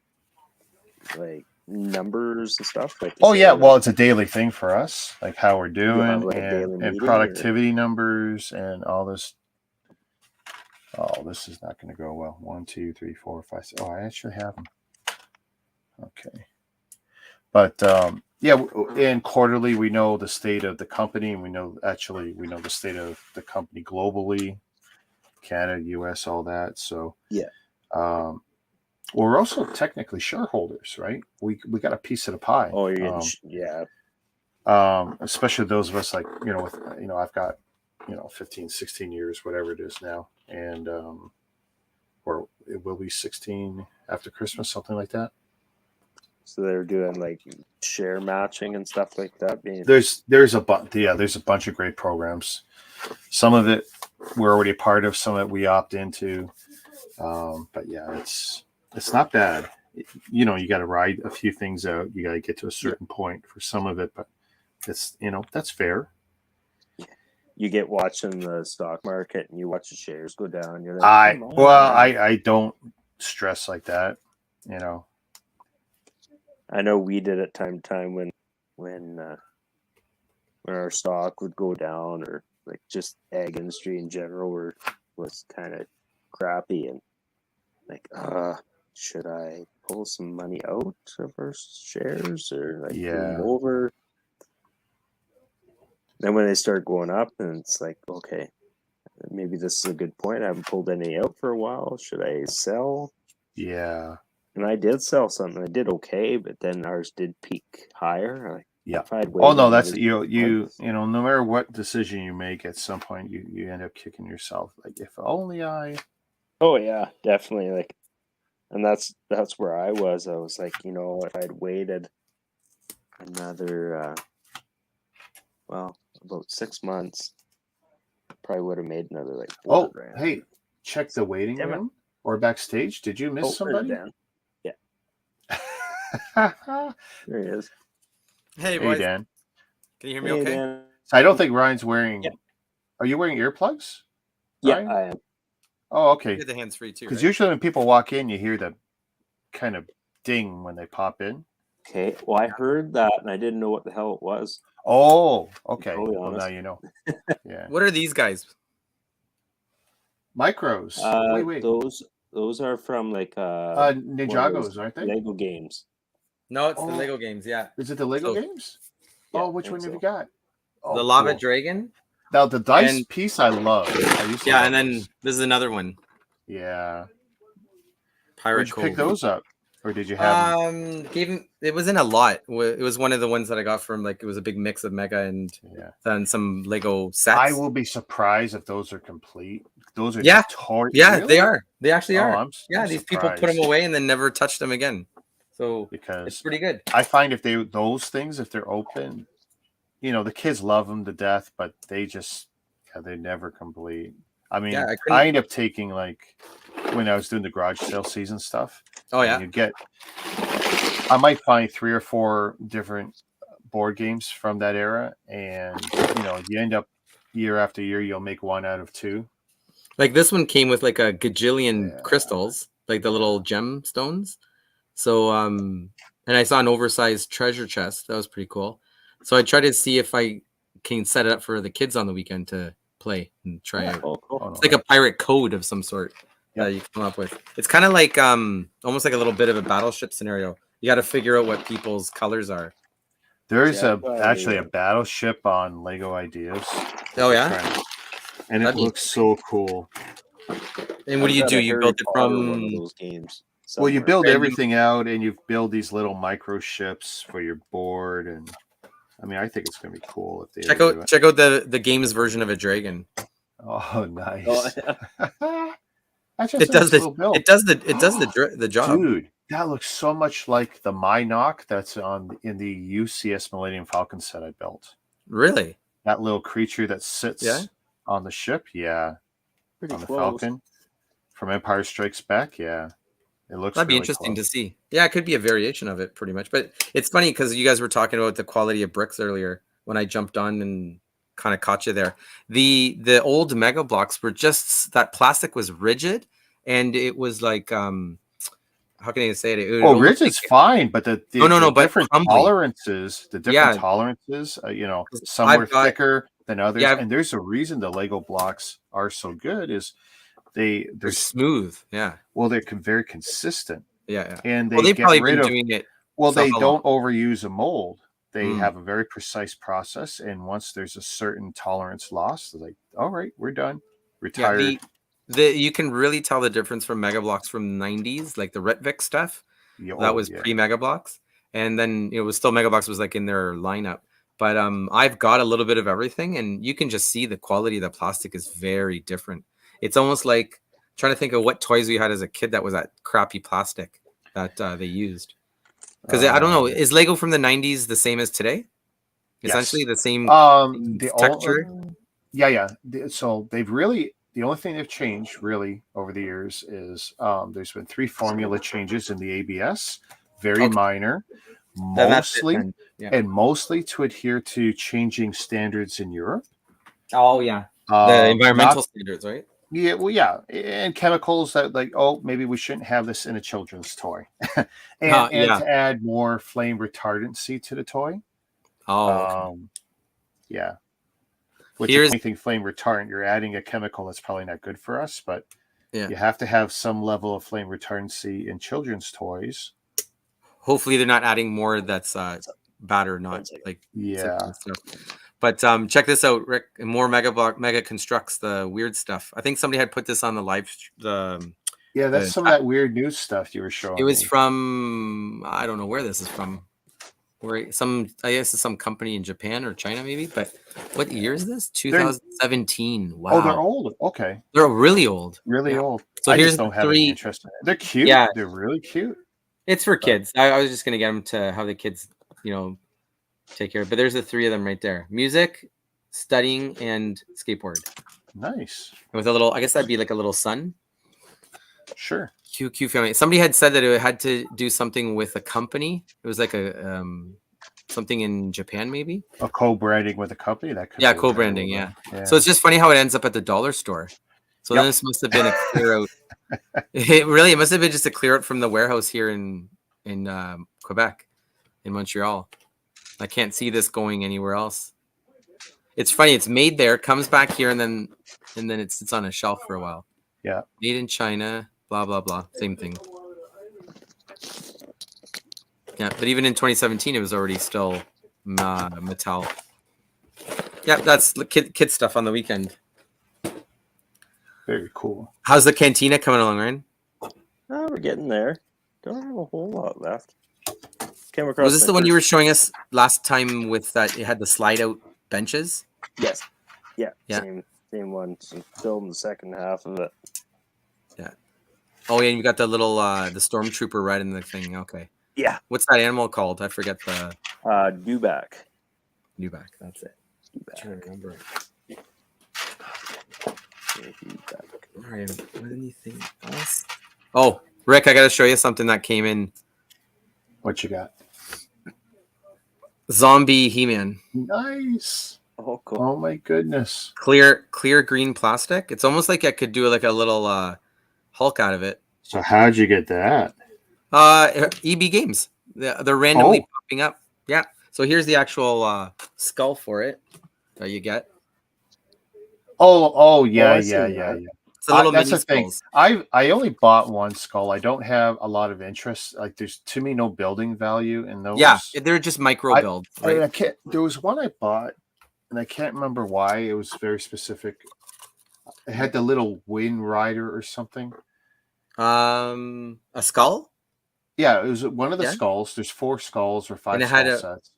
like numbers and stuff? Like, well, it's a daily thing for us, like how we're doing like and productivity numbers and all this Oh, this is not going to go well. 1, 2, 3, 4, 5, 6. Oh, I actually have them. Okay. But yeah, and quarterly we know the state of the company, and we know the state of the company globally, Canada, US, all that. So Yeah. we're also technically shareholders, right? We got a piece of the pie. Oh, you're getting yeah. Especially those of us like, with, I've got, 15, 16 years, whatever it is now. And, or it will be 16 after Christmas, something like that. So they're doing like share matching and stuff like that. There's a bunch of great programs. Some of it we're already a part of, some of it we opt into. But yeah, it's not bad. You got to ride a few things out. You got to get to a certain point for some of it, but it's, that's fair. You get watching the stock market and you watch the shares go down. You're like, I don't stress like that. I know we did at time to time when our stock would go down, or like just ag industry in general was kind of crappy, and like, should I pull some money out of our shares or like move over? Then when they start going up, and it's like, okay, maybe this is a good point. I haven't pulled any out for a while. Should I sell? Yeah. And I did sell something. I did okay, but then ours did peak higher. Yeah. Oh no, that's you. No matter what decision you make, at some point you end up kicking yourself. Like, if only I. Oh yeah, definitely. Like, and that's where I was. I was like, if I'd waited another, about 6 months, probably would have made another like $4,000. Hey, check the waiting room or backstage. Did you miss somebody? Yeah. There he is. Hey, boys. Dan. Can you hear me okay? Dan. So I don't think Ryan's wearing. Yep. Are you wearing earplugs? Yeah, Ryan? I am. Oh, okay. You hear the hands free too. Because usually when people walk in, you hear the kind of ding when they pop in. Okay. Well, I heard that and I didn't know what the hell it was. Oh, okay. Totally well, honest. now you know. Yeah. What are these guys? Micros. Wait. Those are from like Ninjagos, aren't they? Lego games. No, it's the Lego games. Yeah. Is it the Lego games? Yeah, which one have you got? The Lava Dragon. Now the dice piece I love. And then this is another one. Yeah. Pirate Cove. Did you pick those up, or did you have them? It was in a lot. It was one of the ones that I got from, like, it was a big mix of Mega and then some Lego sets. I will be surprised if those are complete. Those are really? They are. They actually are. I'm these surprised. People put them away and then never touched them again. So because it's pretty good. I find if they're open, the kids love them to death, but they just they never complete. I mean, I end up taking, like, when I was doing the garage sale season stuff. Oh yeah, I might find 3 or 4 different board games from that era, and you end up year after year, you'll make 1 out of 2. Like this one came with like a gajillion crystals, like the little gemstones. So and I saw an oversized treasure chest. That was pretty cool. So I tried to see if I can set it up for the kids on the weekend to play and try out. Cool. It's like a pirate code of some sort that you come up with. It's kind of like almost like a little bit of a battleship scenario. You got to figure out what people's colors are. There's actually a battleship on Lego Ideas. Oh yeah, and it looks so cool. And what do? You built it from one of those games. Well, you build everything out, and you build these little micro ships for your board, and I mean, I think it's going to be cool if they check out the game's version of a dragon. Oh, nice! Oh, yeah. It does the job, dude. That looks so much like the Minoc that's in the UCS Millennium Falcon set I built. Really? That little creature that sits on the ship, pretty on the Falcon from Empire Strikes Back, It looks that'd be interesting to see. Yeah, it could be a variation of it, pretty much. But it's funny because you guys were talking about the quality of bricks earlier when I jumped on and kind of caught you there. The old Mega Blocks were just that plastic was rigid, and it was like how can I say it? Rigid's fine, but the different tolerances, some are thicker than others, and there's a reason the Lego blocks are so good is they're They're smooth. Yeah. well, they're very consistent, Yeah. and Well, they they've get probably rid been of. doing it. Well, So they how long? don't overuse a mold. They Mm. have a very precise process, and once there's a certain tolerance lost, they're like, all right, we're done, Yeah, retired. you can really tell the difference from Mega Blocks from the 90s, like the Retvik stuff. Yeah, That oh, was yeah. pre Mega Blocks, and then it was still Mega Blocks was like in their lineup. But I've got a little bit of everything, and you can just see the quality of the plastic is very different. It's almost like trying to think of what toys we had as a kid that was that crappy plastic that they used. Because I don't know, is Lego from the 90s the same as today? Essentially the same texture. So they've really the only thing they've changed really over the years is there's been 3 formula changes in the ABS, very minor, That's it mostly then. Yeah. and mostly to adhere to changing standards in Europe. Oh yeah, the environmental standards, right? Yeah, well, yeah, and chemicals that like, oh, maybe we shouldn't have this in a children's toy, and Yeah. to add more flame retardancy to the toy. Oh, okay. Yeah. Which Here's anything flame retardant, you're adding a chemical that's probably not good for us, but yeah. you have to have some level of flame retardancy in children's toys. Hopefully they're not adding more that's bad or not like Yeah. stuff. But check this out, Rick. More Mega constructs the weird stuff. I think somebody had put this on the live. Yeah, that's some of that weird news stuff you were showing. It was me. From I don't know where this is from. Where I guess it's some company in Japan or China maybe. But what year is this? 2017. Wow. Oh, they're old. Okay. They're really old. Really old. So I here's just don't the have any 3. interest in it. They're cute. Yeah. They're really cute. It's for kids. I was just gonna get them to have the kids, take care of it. But there's the 3 of them right there: music, studying, and skateboard. Nice. With a little, I guess that'd be like a little sun. Sure. QQ family. Somebody had said that it had to do something with a company. It was like a something in Japan, maybe. A co-branding with a company that could. Yeah, co-branding. Yeah. So it's just funny how it ends up at the dollar store. So then this must have been a clear out. It must have been just a clear out from the warehouse here in Quebec, in Montreal. I can't see this going anywhere else. It's funny. It's made there, comes back here, and then it sits on a shelf for a while. Yeah. Made in China. Blah blah blah. Same thing. Yeah, but even in 2017, it was already still Mattel. Yeah, that's kid stuff on the weekend. Very cool. How's the cantina coming along, Ryan? Oh, we're getting there. Don't have a whole lot left. Came across. Was this the one you were showing us last time with that? It had the slide out benches. Yes. Yeah. Yeah. Same one. Filmed the second half of it. Yeah. Oh yeah, and you got the little the stormtrooper right in the thing. Okay. Yeah. What's that animal called? I forget the. Dewback. Dewback. That's it. Dewback. I'm trying to remember. Dewback. All right. Anything else? Oh, Rick, I got to show you something that came in. What you got? Zombie He-Man. Nice. Oh, cool. Oh my goodness. Clear green plastic. It's almost like I could do like a little Hulk out of it. So how'd you get that? EB Games. They're randomly popping up. Yeah. So here's the actual skull for it that you get. Yeah. It's a little That's mini the thing. skulls. I only bought one skull. I don't have a lot of interest. Like there's to me no building value in those. Yeah, they're just micro builds. Right? There was one I bought, and I can't remember why. It was very specific. It had the little Wind Rider or something. A skull? Yeah, it was one of the skulls. There's 4 skulls or 5 and it skull had sets.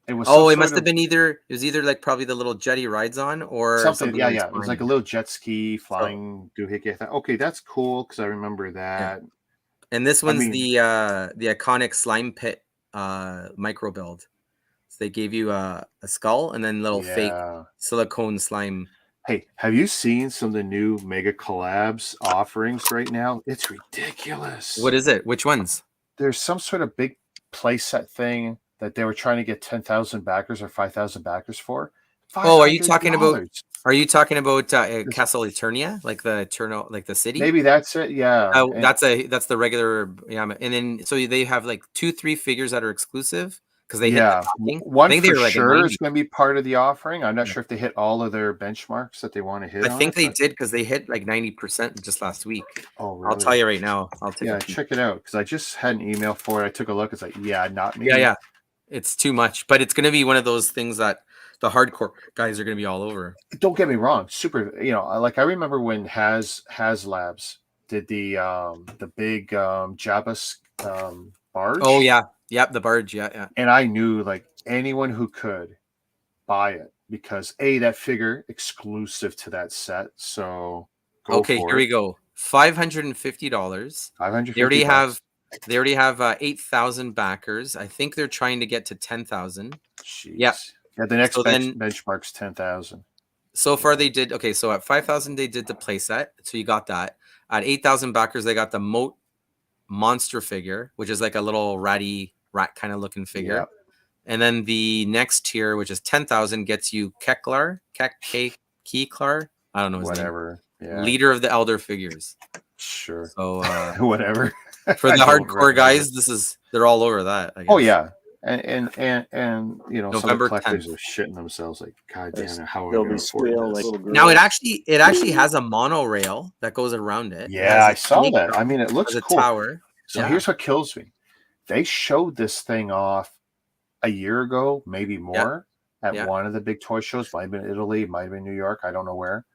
It was it must have been either. It was either like probably the little jet he rides on, or something. Yeah. It was like a little jet ski flying doohickey. I thought, okay, that's cool because I remember that. Yeah. And this one's the iconic slime pit micro build. So they gave you a skull and then little fake silicone slime. Hey, have you seen some of the new Mega Collabs offerings right now? It's ridiculous. What is it? Which ones? There's some sort of big playset thing that they were trying to get 10,000 backers or 5,000 backers for. Oh, are you talking about? Are you talking about Castle Eternia, like the Eternal, like the city? Maybe that's it. Yeah. That's the regular. Yeah, and then so they have like 2-3 figures that are exclusive because they hit Yeah, the backing. I one think they for were like at sure 90. is going to be part of the offering. I'm not Yeah. sure if they hit all of their benchmarks that they want to hit I on think it. they But, did because they hit like 90% just last week. oh, I'll tell really? you right now. I'll take a Yeah, peek. check it out because I just had an email for it. I took a look. It's like, yeah, not me. Yeah, yeah. It's too much, but it's going to be one of those things that the hardcore guys are going to be all over. Don't get me wrong, super. Like I remember when Has Labs did the big Jabba's barge. Oh yeah, yep, the barge, yeah, yeah. And I knew like anyone who could buy it because that figure exclusive to that set. So go Okay, for here it. we go. $550. They already $550. have 8,000 backers. I think they're trying to get to 10,000. Jeez. Yeah. Yeah, the next So then benchmark's 10,000. so far they did okay. So at 5,000 they did the playset. So you got that. At 8,000 backers they got the Moat monster figure, which is like a little ratty rat kind of looking figure. Yep. And then the next tier, which is 10,000, gets you Keklar. I don't know his Whatever. name. Yeah. Leader of the Elder Figures. Sure. So Whatever. for the I don't hardcore recognize guys, they're all over that. I guess. Oh yeah. And some of the November collectors 10th. are shitting themselves like, God damn it, how are we They'll going be to afford squealing this? like little girls. Now it actually has a monorail that goes around it. Yeah, I saw that. I mean, it looks a cool. tower. So Yeah. here's what kills me. They showed this thing off a year ago, maybe more, at one of the big toy shows. Might have been Italy, might have been New York. I don't know where.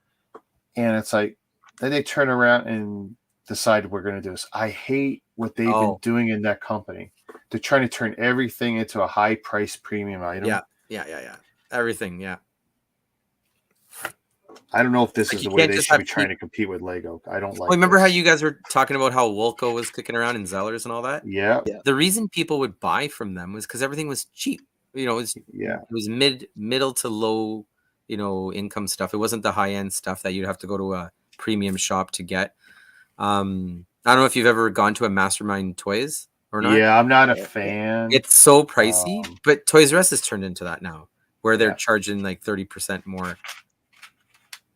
And it's like, then they turn around and decide we're going to do this. I hate what they've been doing in that company. They're trying to turn everything into a high price premium item. Yeah. Everything, yeah. I don't know if this Like is you the way can't they just should have be trying to compete with Lego. I don't like remember how this. you guys were talking about how Wolco was kicking around in Zellers and all that? Yeah. The reason people would buy from them was because everything was cheap. It was middle to low, income stuff. It wasn't the high end stuff that you'd have to go to a premium shop to get. I don't know if you've ever gone to a Mastermind Toys or not. Yeah, I'm not a fan. It's so pricey, but Toys R Us has turned into that now, where they're charging like 30% more.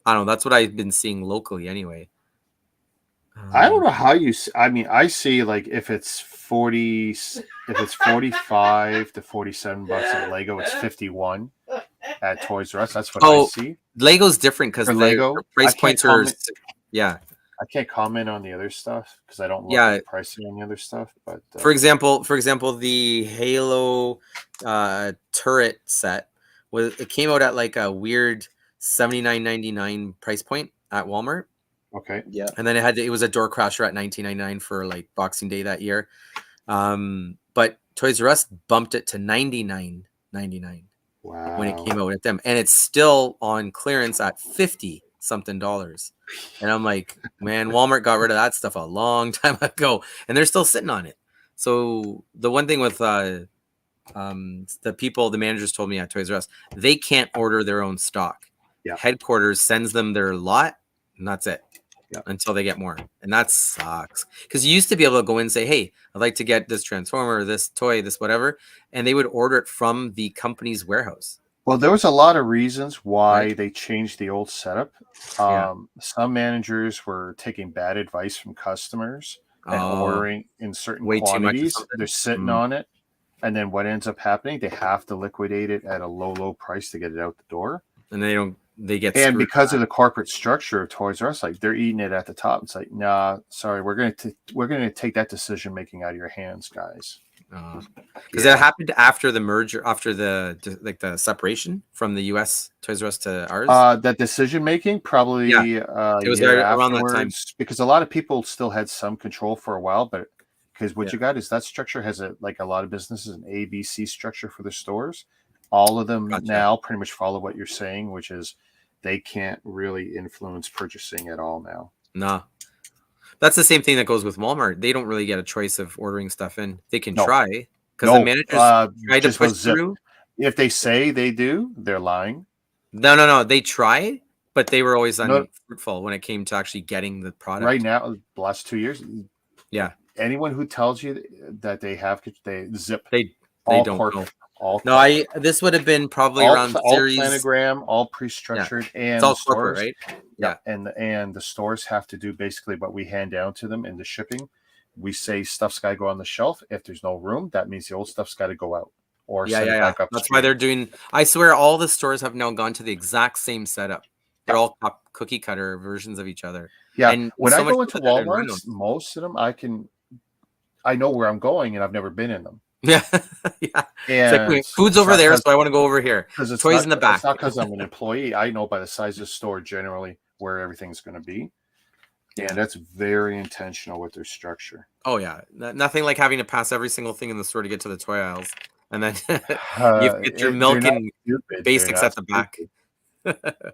I don't know. That's what I've been seeing locally, anyway. I don't know how you. I mean, I see like if it's 45 to 47 bucks at Lego, it's 51 at Toys R Us. That's what I see. Lego's different because Lego price points are. I can't comment on the other stuff because I don't look at the pricing on the other stuff. But for example, the Halo turret set it came out at like a weird $79.99 price point at Walmart. Okay. Yeah. And then it was a door crasher at $19.99 for like Boxing Day that year. But Toys R Us bumped it to $99.99 when it came out at them, and it's still on clearance at $50-something. And I'm like, man, Walmart got rid of that stuff a long time ago, and they're still sitting on it. So the one thing with the managers told me at Toys R Us, they can't order their own stock. Yeah. Headquarters sends them their lot, and that's it. Yeah. Until they get more. And that sucks. Because you used to be able to go in and say, hey, I'd like to get this Transformer, this toy, this whatever. And they would order it from the company's warehouse. Well, there was a lot of reasons why they changed the old setup. Some managers were taking bad advice from customers and ordering in certain quantities. They're sitting on it. And then what ends up happening, they have to liquidate it at a low price to get it out the door. And they get and because of the corporate structure of Toys R Us, like they're eating it at the top. It's like, nah, sorry, we're gonna take that decision making out of your hands, guys. Because that happened after the merger, after the separation from the U.S. Toys R Us to ours. That decision making probably it was around that time, because a lot of people still had some control for a while, but because what you got is that structure has a lot of businesses an ABC structure for their stores. All of them now pretty much follow what you're saying, which is they can't really influence purchasing at all now. No. That's the same thing that goes with Walmart. They don't really get a choice of ordering stuff in. They can try because the managers try to push through. If they say they do, they're lying. No. They tried, but they were always unfruitful when it came to actually getting the product. Right now, the last 2 years, anyone who tells you that they zip. They don't know. This would have been probably around series. All planogram, all pre-structured, and it's all the stores, corporate, right? Yeah, and the stores have to do basically what we hand down to them in the shipping. We say stuff's got to go on the shelf. If there's no room, that means the old stuff's got to go out. or Yeah, set yeah, it yeah. back up. That's why they're doing. I swear, all the stores have now gone to the exact same setup. They're Yeah. all cookie cutter versions of each other. Yeah. And When so I much go so into that they're in Walmarts, random. most of them I know where I'm going, and I've never been in them. Yeah, yeah. It's like, And wait, food's it's over not there, so I want to go over here. because it's Toys not in the back. it's not because I'm an employee. I know by the size of the store generally where everything's going to be, Yeah. and that's very intentional with their structure. Oh yeah, nothing like having to pass every single thing in the store to get to the toy aisles, and then you get your They're milk not and stupid. They're basics not at the back. stupid.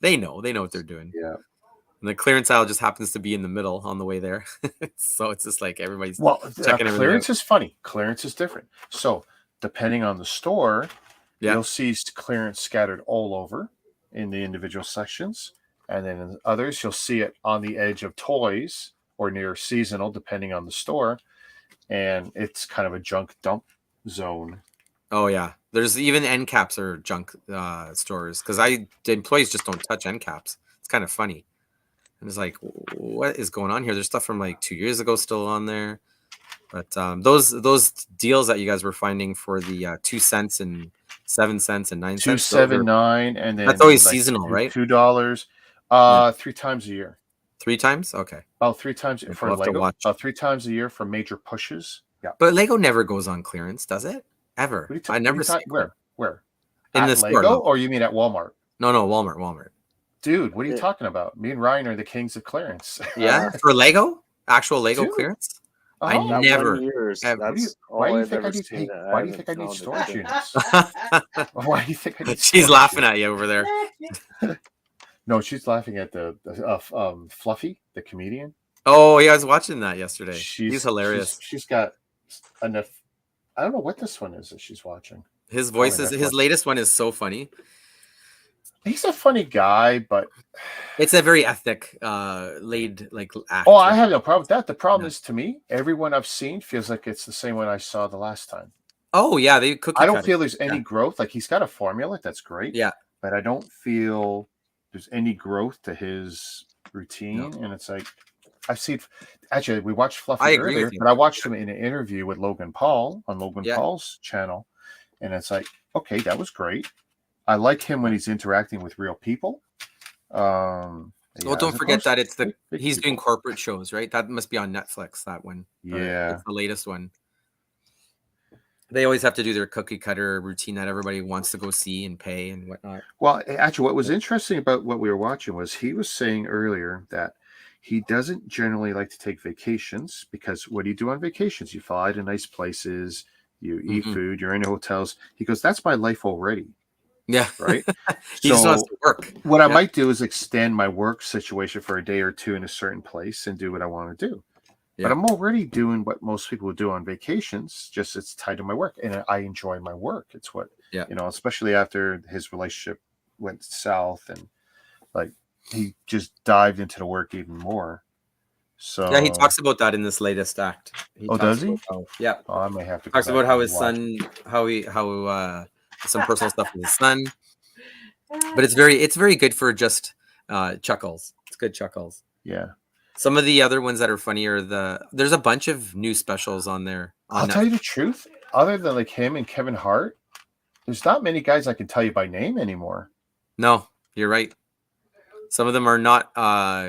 They know what they're doing. Yeah. And the clearance aisle just happens to be in the middle on the way there. So it's just like everybody's Well, checking everything clearance out. is funny. Clearance is different. So depending on the store, Yeah. you'll see clearance scattered all over in the individual sections, and then in others you'll see it on the edge of toys or near seasonal, depending on the store, and it's kind of a junk dump zone. Oh yeah. There's even end caps or junk stores because the employees just don't touch end caps. It's kind of funny. And it's like, what is going on here? There's stuff from like 2 years ago still on there. But those deals that you guys were finding for the 2 cents and 7 cents and 9 cents, those are, 279, and then that's always like seasonal, right? $2. Yeah. 3 times a year. 3 times? Okay. About 3 times We'll for have to Lego. watch. About 3 times a year for major pushes. Yeah. But Lego never goes on clearance, does it? Ever. I never see it. Where? In At the Lego, store. No. or you mean at Walmart? No, Walmart. Dude, what are you Yeah. talking about? Me and Ryan are the kings of clearance. Yeah, for Lego, actual Lego Dude. clearance. Oh, I That never. 1 year is ever- that's why all do you I've think I ever need? seen. Hey, I why do you haven't think I need found it storage since. units? Why do you think I need? She's storage laughing units? at you over there. No, she's laughing at the Fluffy, the comedian. Oh, yeah, I was watching that yesterday. He's hilarious. She's got enough. I don't know what this one is that she's watching. His voice is Netflix. his latest one is so funny. He's a funny guy, but It's a very ethnic, laid like act. oh, I have no problem with that. The problem Yeah. is, to me, everyone I've seen feels like it's the same one I saw the last time. Oh yeah, they cookie I don't cut it. feel there's any Yeah. growth. Like, he's got a formula that's great. Yeah. But I don't feel there's any growth to his routine. And it's like, I've seen, actually, we watched Fluffy I agree earlier, with you. but I watched him in an interview with Logan Paul on Logan Yeah. Paul's channel. And it's like, okay, that was great. I like him when he's interacting with real people. Well, yeah, don't as forget opposed that to it's the big he's doing people. corporate shows, right? That must be on Netflix. That one. Yeah. It's the latest one. They always have to do their cookie cutter routine that everybody wants to go see and pay and whatnot. Well, actually, what was interesting about what we were watching was he was saying earlier that he doesn't generally like to take vacations because what do you do on vacations? You fly to nice places, you eat Mhm. food, you're in hotels. He goes, that's my life already, Yeah, right? he just wants to work. What I Yeah. might do is extend my work situation for a day or two in a certain place and do what I want to do. Yeah. But I'm already doing what most people do on vacations, just it's tied to my work. And I enjoy my work. It's what, Yeah. especially after his relationship went south and like he just dived into the work even more. So Yeah, he talks about that in this latest act. Oh, talks does he? about how- yeah, Oh, I may have to go talks back about how and his watch. son, how some personal stuff with his son. But it's very good for just chuckles. It's good chuckles. Yeah. Some of the other ones that are funny are there's a bunch of new specials on there. I'll tell you the truth. Other than like him and Kevin Hart, there's not many guys I can tell you by name anymore. No, you're right. Some of them are not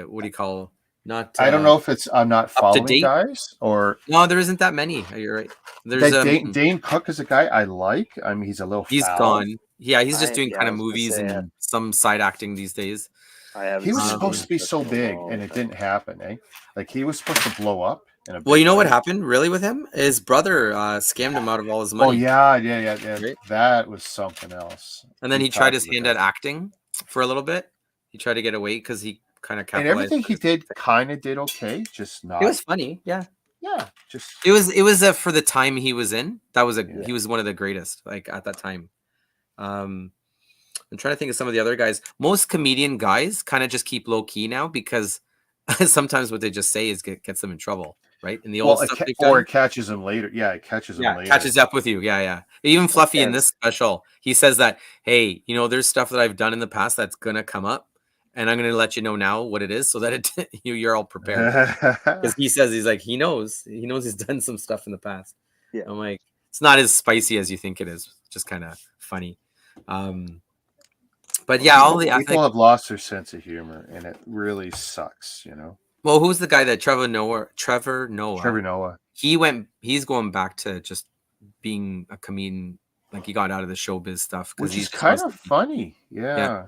what do you call not I don't know if it's I'm not following date? guys or No, there isn't that many. You're right. There's Dane Cook is a guy I like. I mean, he's a little he's foul. gone. Yeah, he's just doing Yeah, kind I of was gonna movies say, and some side acting these days. I haven't He was seen supposed him to be for so a big, long and it time. didn't happen, eh? Like he was supposed to blow up. Well, you know what way. happened really with him? His brother scammed him out of all his Oh money. yeah. Right? That was something else. And then he tried his talked hand about at acting for a little bit. He tried to get away because he kind of that. And capitalized. everything he did kind of did okay, just not. It was funny, yeah. Yeah, just It was for the time he was in. That was Yeah. he was one of the greatest, like at that time. I'm trying to think of some of the other guys. Most comedian guys kind of just keep low key now because sometimes what they just say is gets them in trouble, right? In the old stuff they've or done. it catches him later. Yeah, it catches him later. Catches up with you. Yeah. Even Fluffy in Yes. this special, he says that, hey, there's stuff that I've done in the past that's gonna come up, and I'm gonna let you know now what it is so that you're all prepared. Because he says he knows he's done some stuff in the past. Yeah. I'm like, It's not as spicy as you think it is. Just kind of funny. But yeah, all the People have lost their sense of humor, and it really sucks. well, who's the guy that Trevor Noah? Trevor Noah. Trevor Noah. He's going back to just being a comedian. Like he got out of the showbiz stuff Which he's is kind just of funny. Yeah. Yeah.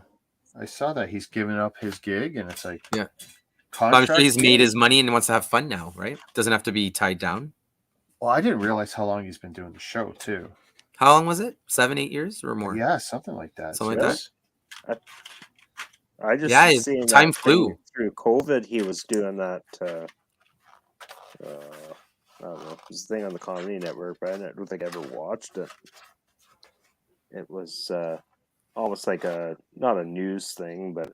I saw that he's giving up his gig, and it's like, Yeah. I'm sure contract. he's made his money and wants to have fun now, right? Doesn't have to be tied down. Well, I didn't realize how long he's been doing the show too. How long was it? 7-8 years or more? Yeah, something like that. Something like that. I just Yeah, seen time that flew. thing through COVID. He was doing that. I don't know. It was a thing on the Comedy Network, but I don't think I ever watched it. It was almost like not a news thing, but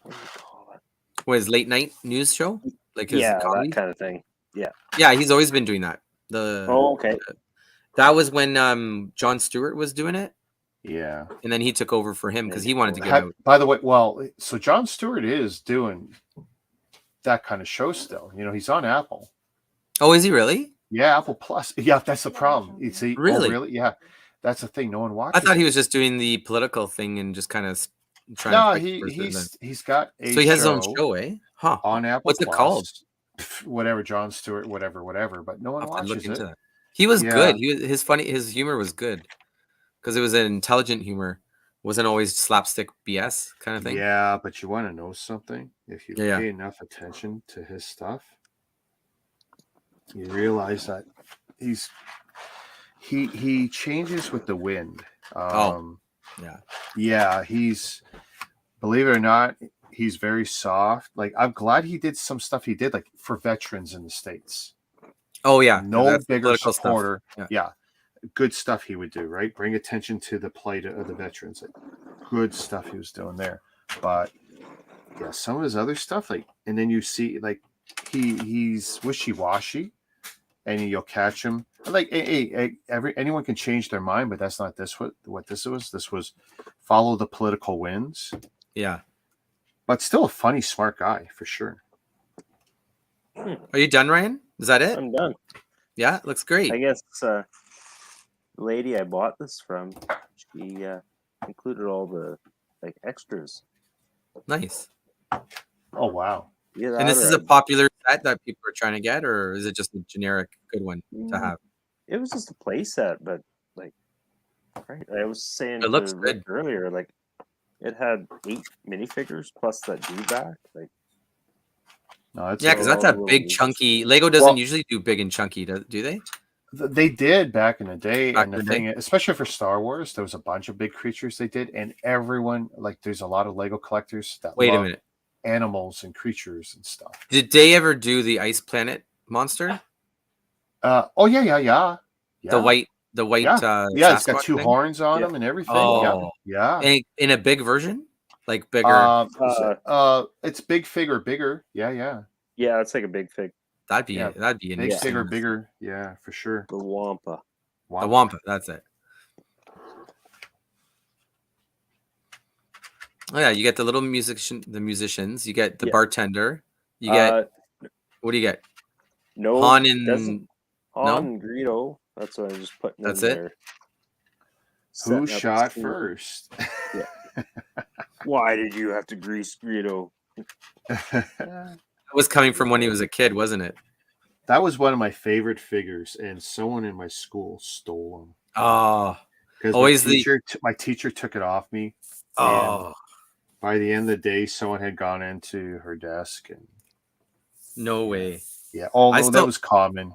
what do you call it? What, his late night news show? Like his comedy? That kind of thing. Yeah, he's always been doing that. Okay. That was when Jon Stewart was doing it, Yeah. and then he took over for him because he wanted to get out. By the way, so Jon Stewart is doing that kind of show still. He's on Apple. Oh, is he really? Yeah, Apple Plus. Yeah, that's the problem. You see, Really? Oh, really? Yeah, that's the thing. No one watches. I thought he was just doing the political thing and just kind of trying. No, to he's got a so he has his own show, eh? Huh? on Apple. What's it Plus. called? Whatever, Jon Stewart, whatever. But no one I'll have to look watches into it. that. He was Yeah. good. His humor was good because it was an intelligent humor. Wasn't always slapstick BS kind of thing. Yeah, but you want to know something? If you Yeah. pay enough attention to his stuff, you realize that he changes with the wind. Yeah. Yeah, believe it or not, he's very soft. Like, I'm glad he did some stuff he did, like for veterans in the States. Oh yeah. No That's bigger political supporter. stuff. Yeah. Good stuff he would do, right? Bring attention to the plight of the veterans. Like, good stuff he was doing there. But yeah, some of his other stuff, like, and then you see, like, he's wishy-washy, and you'll catch him. Like, anyone can change their mind, but that's not what this was. This was follow the political winds. Yeah. But still a funny, smart guy for sure. Are you done, Ryan? Is that it? I'm done. Yeah, it looks great. I guess the lady I bought this from, she included all the extras. Nice. Oh wow! Yeah, And this is a popular set that people are trying to get, or is it just a generic good one to have? It was just a play set, but right. I was saying It looks to Rick good. earlier, it had 8 minifigures plus that D-back. No, it's Yeah, because that's a all big little chunky. Lego doesn't usually do big and chunky, do they? They did back in the day, Back and in the the thing, especially for Star Wars, there was a bunch of big creatures they did, and everyone, like, there's a lot of Lego collectors that Wait a love minute. animals and creatures and stuff. Did they ever do the Ice Planet monster? Oh yeah. The white. Yeah, it's got Sasquatch 2 thing? horns on them and everything. Oh. Yeah. In a big version, like bigger. It's big figure, bigger. Yeah. Yeah, it's like a big fig. That'd be yeah, an Big interesting figure, one. bigger. Yeah, for sure. The Wampa. The Wampa. That's it. Oh yeah, you get the little musicians. You get the bartender. You get what do you get? No, Han and Han and Greedo. That's what I was just putting. That's in it? there. Who Setting up shot his team. first? Why did you have to grease Greedo? That was coming from when he was a kid, wasn't it? That was one of my favorite figures, and someone in my school stole them. Oh, Because always my teacher took it off me. oh, By the end of the day, someone had gone into her desk, and no way. yeah, although that was common.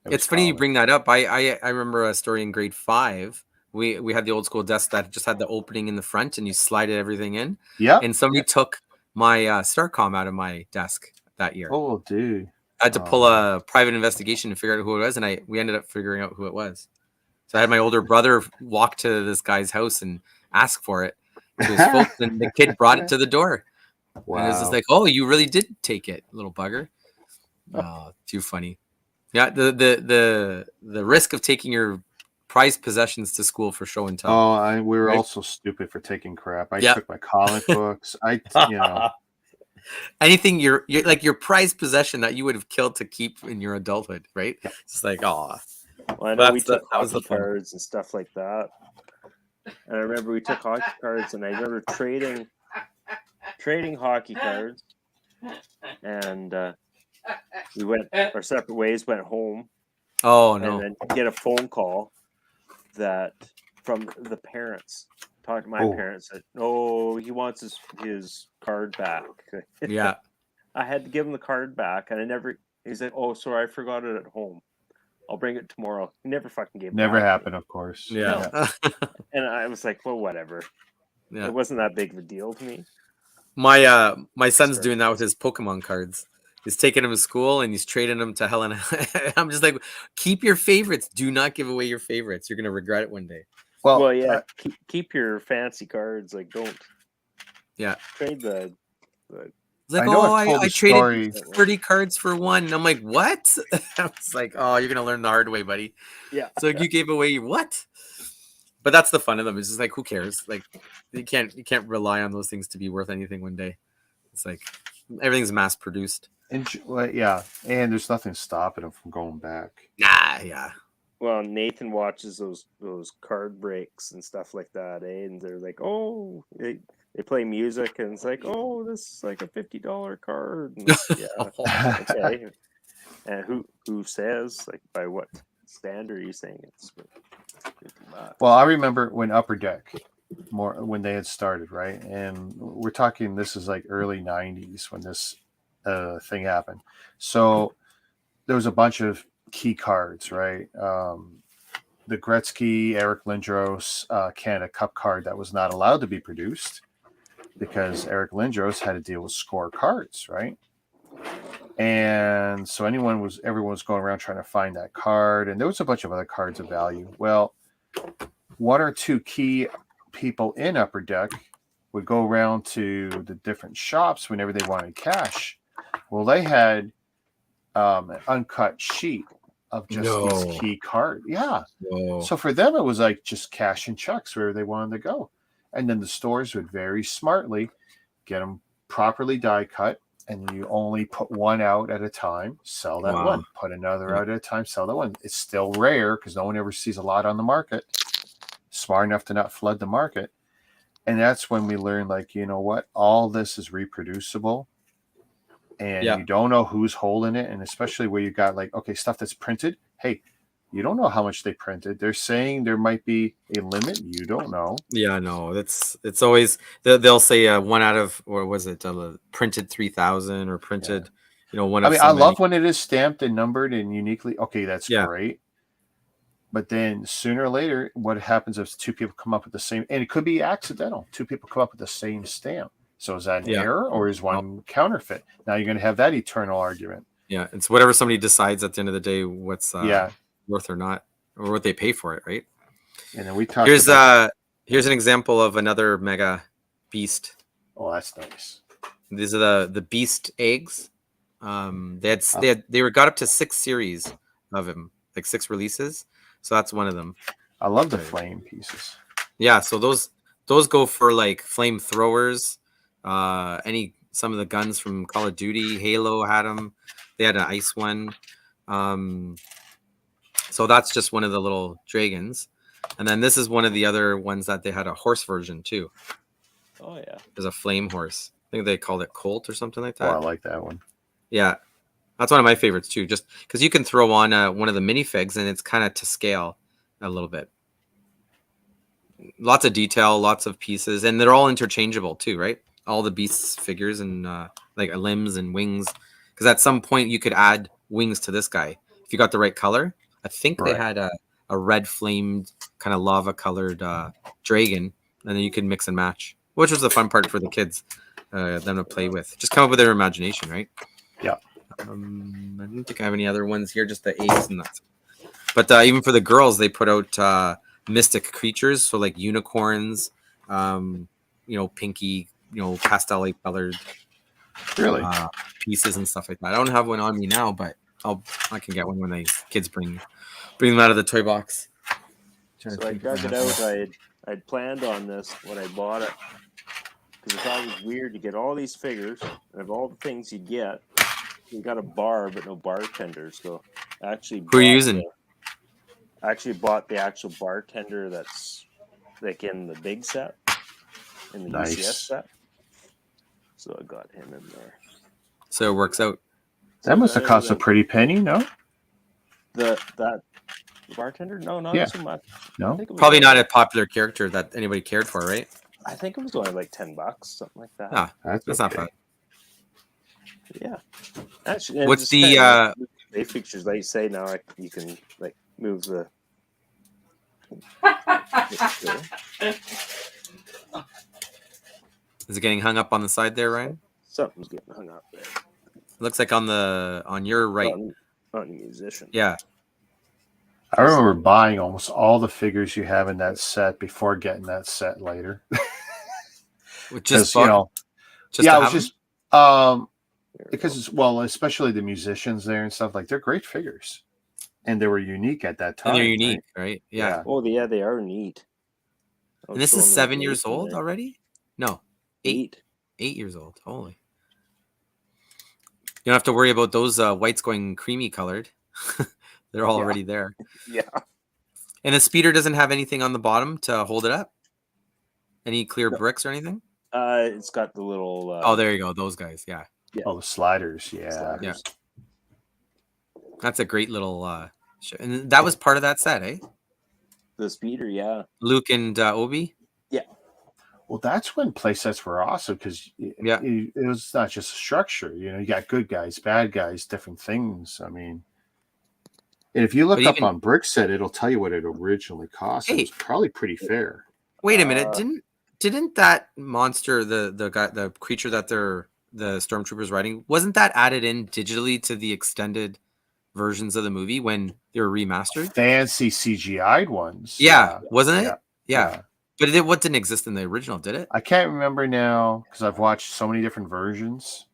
It's funny you bring that up. I remember a story in grade 5. We had the old school desk that just had the opening in the front, and you slide everything in. Yeah. And somebody took my Starcom out of my desk that year. Oh, dude. I had to pull a private investigation to figure out who it was, and we ended up figuring out who it was. So I had my older brother walk to this guy's house and ask for it to his folks, and the kid brought it to the door. Wow. And it was just like, "Oh, you really did take it, little bugger." Oh, too funny. Yeah, the risk of taking your prized possessions to school for show and tell. Oh, we were also stupid for taking crap. I took my comic books. anything you're like your prized possession that you would have killed to keep in your adulthood, right? Yeah. It's just like, oh, Well, I know we took that was the hockey fun. cards and stuff like that. And I remember we took hockey cards, and I remember trading hockey cards, and we went our separate ways, went home, Oh and no. then get a phone call that from the parents. Talked to my Oh. parents, said, "Oh, he wants his card back." Yeah. I had to give him the card back, and I never. He's like, "Oh, sorry, I forgot it at home. I'll bring it tomorrow." He never fucking gave it Never back to me. happened, of course. Yeah. And I was like, "Well, whatever." Yeah. It wasn't that big of a deal to me. My son's Sorry. doing that with his Pokemon cards. He's taking them to school and he's trading them to Helen. I'm just like, keep your favorites. Do not give away your favorites. You're gonna regret it one day. Well, yeah. Keep your fancy cards. Like, don't. Yeah. Trade the. It's like, I know oh, I've told I the traded story. 30 cards for one. And I'm like, what? I was like, oh, you're gonna learn the hard way, buddy. Yeah. So you gave away your what? But that's the fun of them. It's just like, who cares? Like, you can't rely on those things to be worth anything one day. It's like everything's mass produced. Yeah, and there's nothing stopping them from going back. Nah, yeah. Well, Nathan watches those card breaks and stuff like that, eh? And they're like, oh, they play music, and it's like, oh, this is like a $50 card. And yeah, okay. And who says, like, by what standard are you saying it's $50? Well, I remember when Upper Deck, when they had started, right? And we're talking, this is like early 90s when this thing happened. So there was a bunch of key cards, right? The Gretzky, Eric Lindros Canada Cup card that was not allowed to be produced because Eric Lindros had to deal with score cards, right? And so everyone was going around trying to find that card, and there was a bunch of other cards of value. Well, one or two key people in Upper Deck would go around to the different shops whenever they wanted cash. Well, they had an uncut sheet of just these key cards. Yeah. Whoa. So for them, it was like just cash and checks wherever they wanted to go. And then the stores would very smartly get them properly die cut. And you only put one out at a time, sell that one. Put another out at a time, sell that one. It's still rare because no one ever sees a lot on the market. Smart enough to not flood the market. And that's when we learned, like, you know what? All this is reproducible. And you don't know who's holding it. And especially where you got, like, okay, stuff that's printed. Hey, you don't know how much they printed. They're saying there might be a limit. You don't know. Yeah, no, it's always they'll say one out of, or was it printed 3,000 or printed, one. I mean, I love when it is stamped and numbered and uniquely. Okay, that's great. But then sooner or later, what happens if two people come up with the same, and it could be accidental. Two people come up with the same stamp. So is that an error or is one counterfeit? Now you're going to have that eternal argument. Yeah, it's whatever somebody decides at the end of the day what's worth or not, or what they pay for it, right? And then we talked. Here's an example of another mega beast. Oh, that's nice. These are the beast eggs. They got up to 6 series of them, like 6 releases. So that's one of them. I love the flame pieces. Yeah, so those go for like flame throwers. Some of the guns from Call of Duty, Halo had them. They had an ice one. So that's just one of the little dragons. And then this is one of the other ones that they had a horse version too. Oh yeah. There's a flame horse. I think they called it Colt or something like that. Oh, I like that one. Yeah. That's one of my favorites too, just because you can throw on one of the minifigs and it's kind of to scale a little bit. Lots of detail, lots of pieces, and they're all interchangeable too, right? All the beasts figures and like limbs and wings. Because at some point you could add wings to this guy if you got the right color. I think they had a red flamed kind of lava colored dragon, and then you could mix and match, which was the fun part for the kids, them to play with. Just come up with their imagination, right? Yeah. I don't think I have any other ones here, just the eggs and that. But even for the girls, they put out mystic creatures, so like unicorns, pinky, pastel colored pieces and stuff like that. I don't have one on me now, but I can get one when the kids bring them out of the toy box. So I dug it out. I'd planned on this when I bought it because I thought it was weird to get all these figures and of all the things you get, you got a bar but no bartender. So I actually Who are you using? I actually bought the actual bartender that's like in the big set, in the Nice. UCS set. So I got him in there. So it works out. That must have cost a pretty penny, no? That bartender? No, not Yeah. so much. No? I think it was Probably only not like- a popular character that anybody cared for, right? I think it was only like $10, something like that. Ah, That's not okay. bad. Yeah. Actually, and What's just the, kinda like big pictures? Like you say now, you can like move the. Is it getting hung up on the side there, Ryan? Something's getting hung up there. Looks like on your right. On the musician. Yeah. I remember buying almost all the figures you have in that set before getting that set later. Just You know, just yeah, to I was have them? just There we because go. it's, well, especially the musicians there and stuff, like they're great figures, and they were unique at that time. And they're right? unique, right? Yeah. Oh, yeah, they are neat. I And was this is showing 7 the years weight in old there. already? No, 8 8. years old. Holy. You don't have to worry about those whites going creamy colored. They're all Yeah. already there. Yeah. And the speeder doesn't have anything on the bottom to hold it up? Any clear No. bricks or anything? It's got the little. Oh, there you go. Those guys. Yeah. Oh, the sliders, yeah. sliders. That's a great little and that was part of that set, eh? The speeder, yeah. Luke and Obi? Well, that's when playsets were awesome because Yeah. it was not just a structure. You know, you got good guys, bad guys, different things. I mean, and if you look But up even- on Brickset, it'll tell you what it originally cost. Hey. It's probably pretty fair. Wait a minute. Uh, Didn't that monster, the creature that the stormtroopers riding, wasn't that added in digitally to the extended versions of the movie when they were remastered? Fancy CGI'd ones. Yeah, wasn't it? Yeah. Yeah. But what didn't exist in the original, did it? I can't remember now because I've watched so many different versions.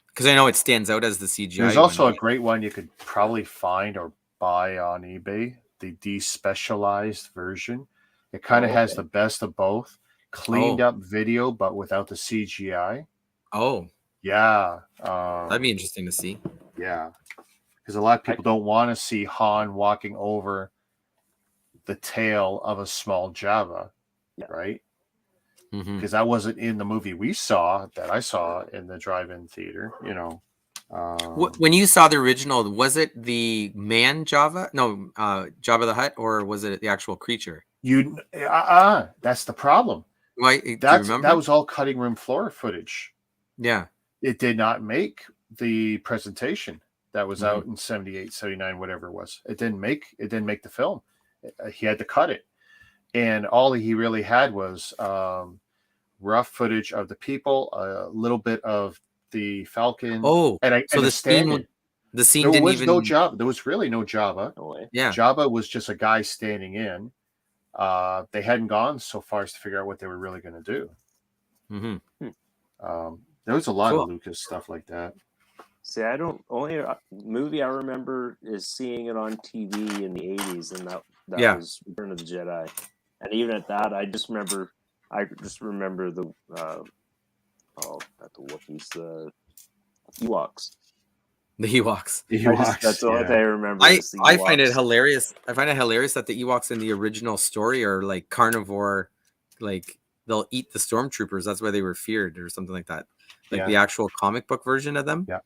Because I know it stands out as the CGI. There's also one. a great one you could probably find or buy on eBay, the despecialized version. It kind of has the best of both, cleaned up video, but without the CGI. Oh, Yeah. that'd be interesting to see. Yeah. Because a lot of people don't want to see Han walking over the tail of a small Java, right? Mhm. Because that wasn't in the movie I saw in the drive-in theater, you know. When you saw the original, was it the man Java? No, Jabba the Hutt, or was it the actual creature? That's the problem. Why? Do you That remember? was all cutting room floor footage. Yeah. It did not make the presentation that was Mhm. out in 78, 79, whatever it was. It didn't make the film. He had to cut it. And all he really had was rough footage of the people, a little bit of the Falcon. Oh, and so the the scene there didn't was even. no Jabba. There was really no Jabba. No way. Yeah. Jabba was just a guy standing in. They hadn't gone so far as to figure out what they were really going to do. Mm-hmm. There was a lot Cool. of Lucas stuff like that. See, I don't. Only movie I remember is seeing it on TV in the '80s, and that was Return of the Jedi. And even at that, I just remember the not the Wookiees, the Ewoks. The Ewoks. That's the only thing I remember. I is the find it Ewoks. hilarious. I find it hilarious that the Ewoks in the original story are like carnivore, like they'll eat the stormtroopers. That's why they were feared, or something like that. Like the actual comic book version of them. Yeah.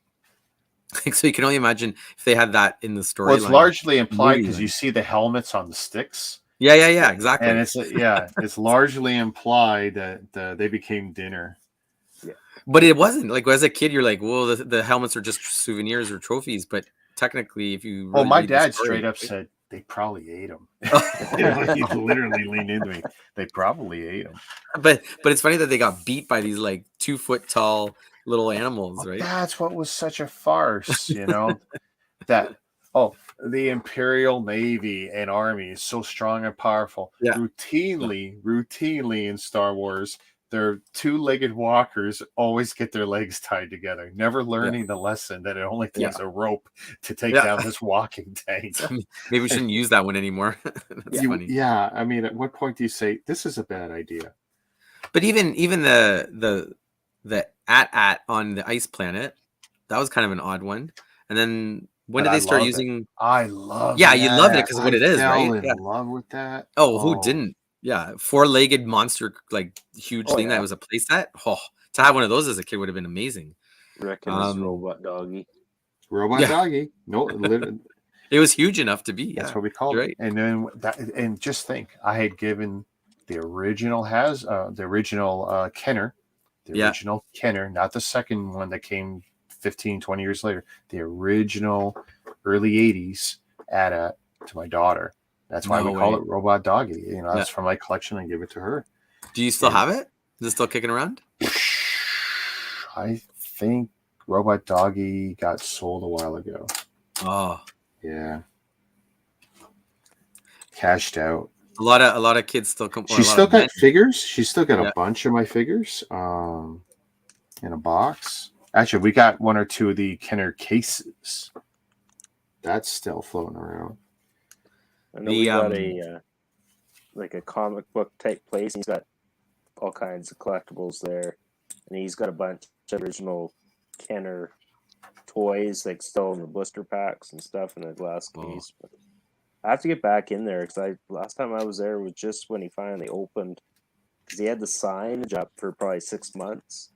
So you can only imagine if they had that in the story. Well, it's largely implied Movie because you see the helmets on the sticks. Yeah, exactly. And it's largely implied that they became dinner. But it wasn't like as a kid, you're like, well, the helmets are just souvenirs or trophies. But technically, if you Well, really my read the dad story, straight up said they probably ate them. He literally leaned into me. They probably ate them. But it's funny that they got beat by these like 2 foot tall little animals, right? That's what was such a farce, you know. That the Imperial Navy and Army is so strong and powerful. Yeah. Routinely in Star Wars, their 2-legged walkers always get their legs tied together, never learning the lesson that it only takes a rope to take down this walking tank. Maybe we shouldn't use that one anymore. That's funny. Yeah, I mean, at what point do you say this is a bad idea? But even the at on the ice planet, that was kind of an odd one. And then when But did I they start love it. using? I love Yeah, you loved it that. because of what I it is, fell right? in Yeah. love with that. Oh, who Oh, didn't? Yeah, four-legged monster, like huge Oh thing that yeah, was a playset. Oh, to have one of those as a kid would have been amazing. Rick and his Um, robot doggy. robot yeah, doggy. No, literally, it was huge enough to be. that's Yeah, what we called you're it. right. And then that, and just think, I had given the original Kenner, Yeah. not the second one that came 15, 20 years later, the original early 80s AT-AT to my daughter. That's why we No call way. it robot doggy. Yeah. That's from my collection. I give it to her. Do you still And have it? Is it still kicking around? I think Robot Doggy got sold a while ago. Oh, Yeah. Cashed out. a lot of kids still come, or a She's lot still of men. got figures. She's still got Yeah. a bunch of my figures in a box. Actually, we got one or two of the Kenner cases. That's still floating around. I know The, we got a like a comic book type place. He's got all kinds of collectibles there, and he's got a bunch of original Kenner toys, like still in the blister packs and stuff in a glass Oh. case. But I have to get back in there because last time I was there was just when he finally opened, because he had the signage up for probably 6 months,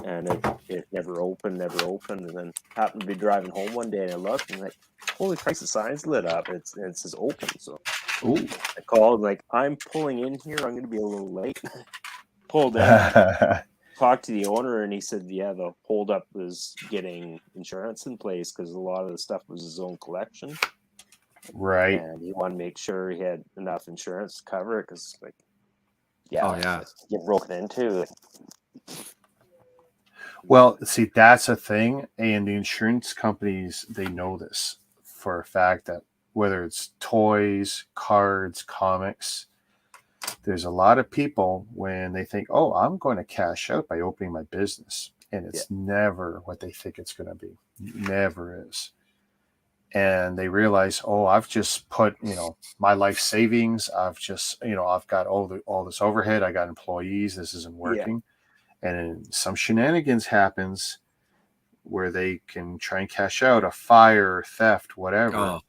and it never opened, and then happened to be driving home one day and I looked and like, holy Christ, the sign's lit up. It says open, so Ooh. I called like, I'm pulling in here. I'm going to be a little late. Pulled in, talked to the owner, and he said, yeah, the holdup was getting insurance in place because a lot of the stuff was his own collection. Right. And he wanted to make sure he had enough insurance to cover it because, like, yeah, Oh, yeah. get broken into. Well, see, that's a thing. And the insurance companies, they know this for a fact that whether it's toys, cards, comics, there's a lot of people when they think, oh, I'm going to cash out by opening my business. And it's never what they think it's going to be. Never is. And they realize, oh, I've just put, my life savings. I've just, I've got all this overhead. I got employees. This isn't working. And then some shenanigans happens where they can try and cash out a fire, theft, whatever. Oh,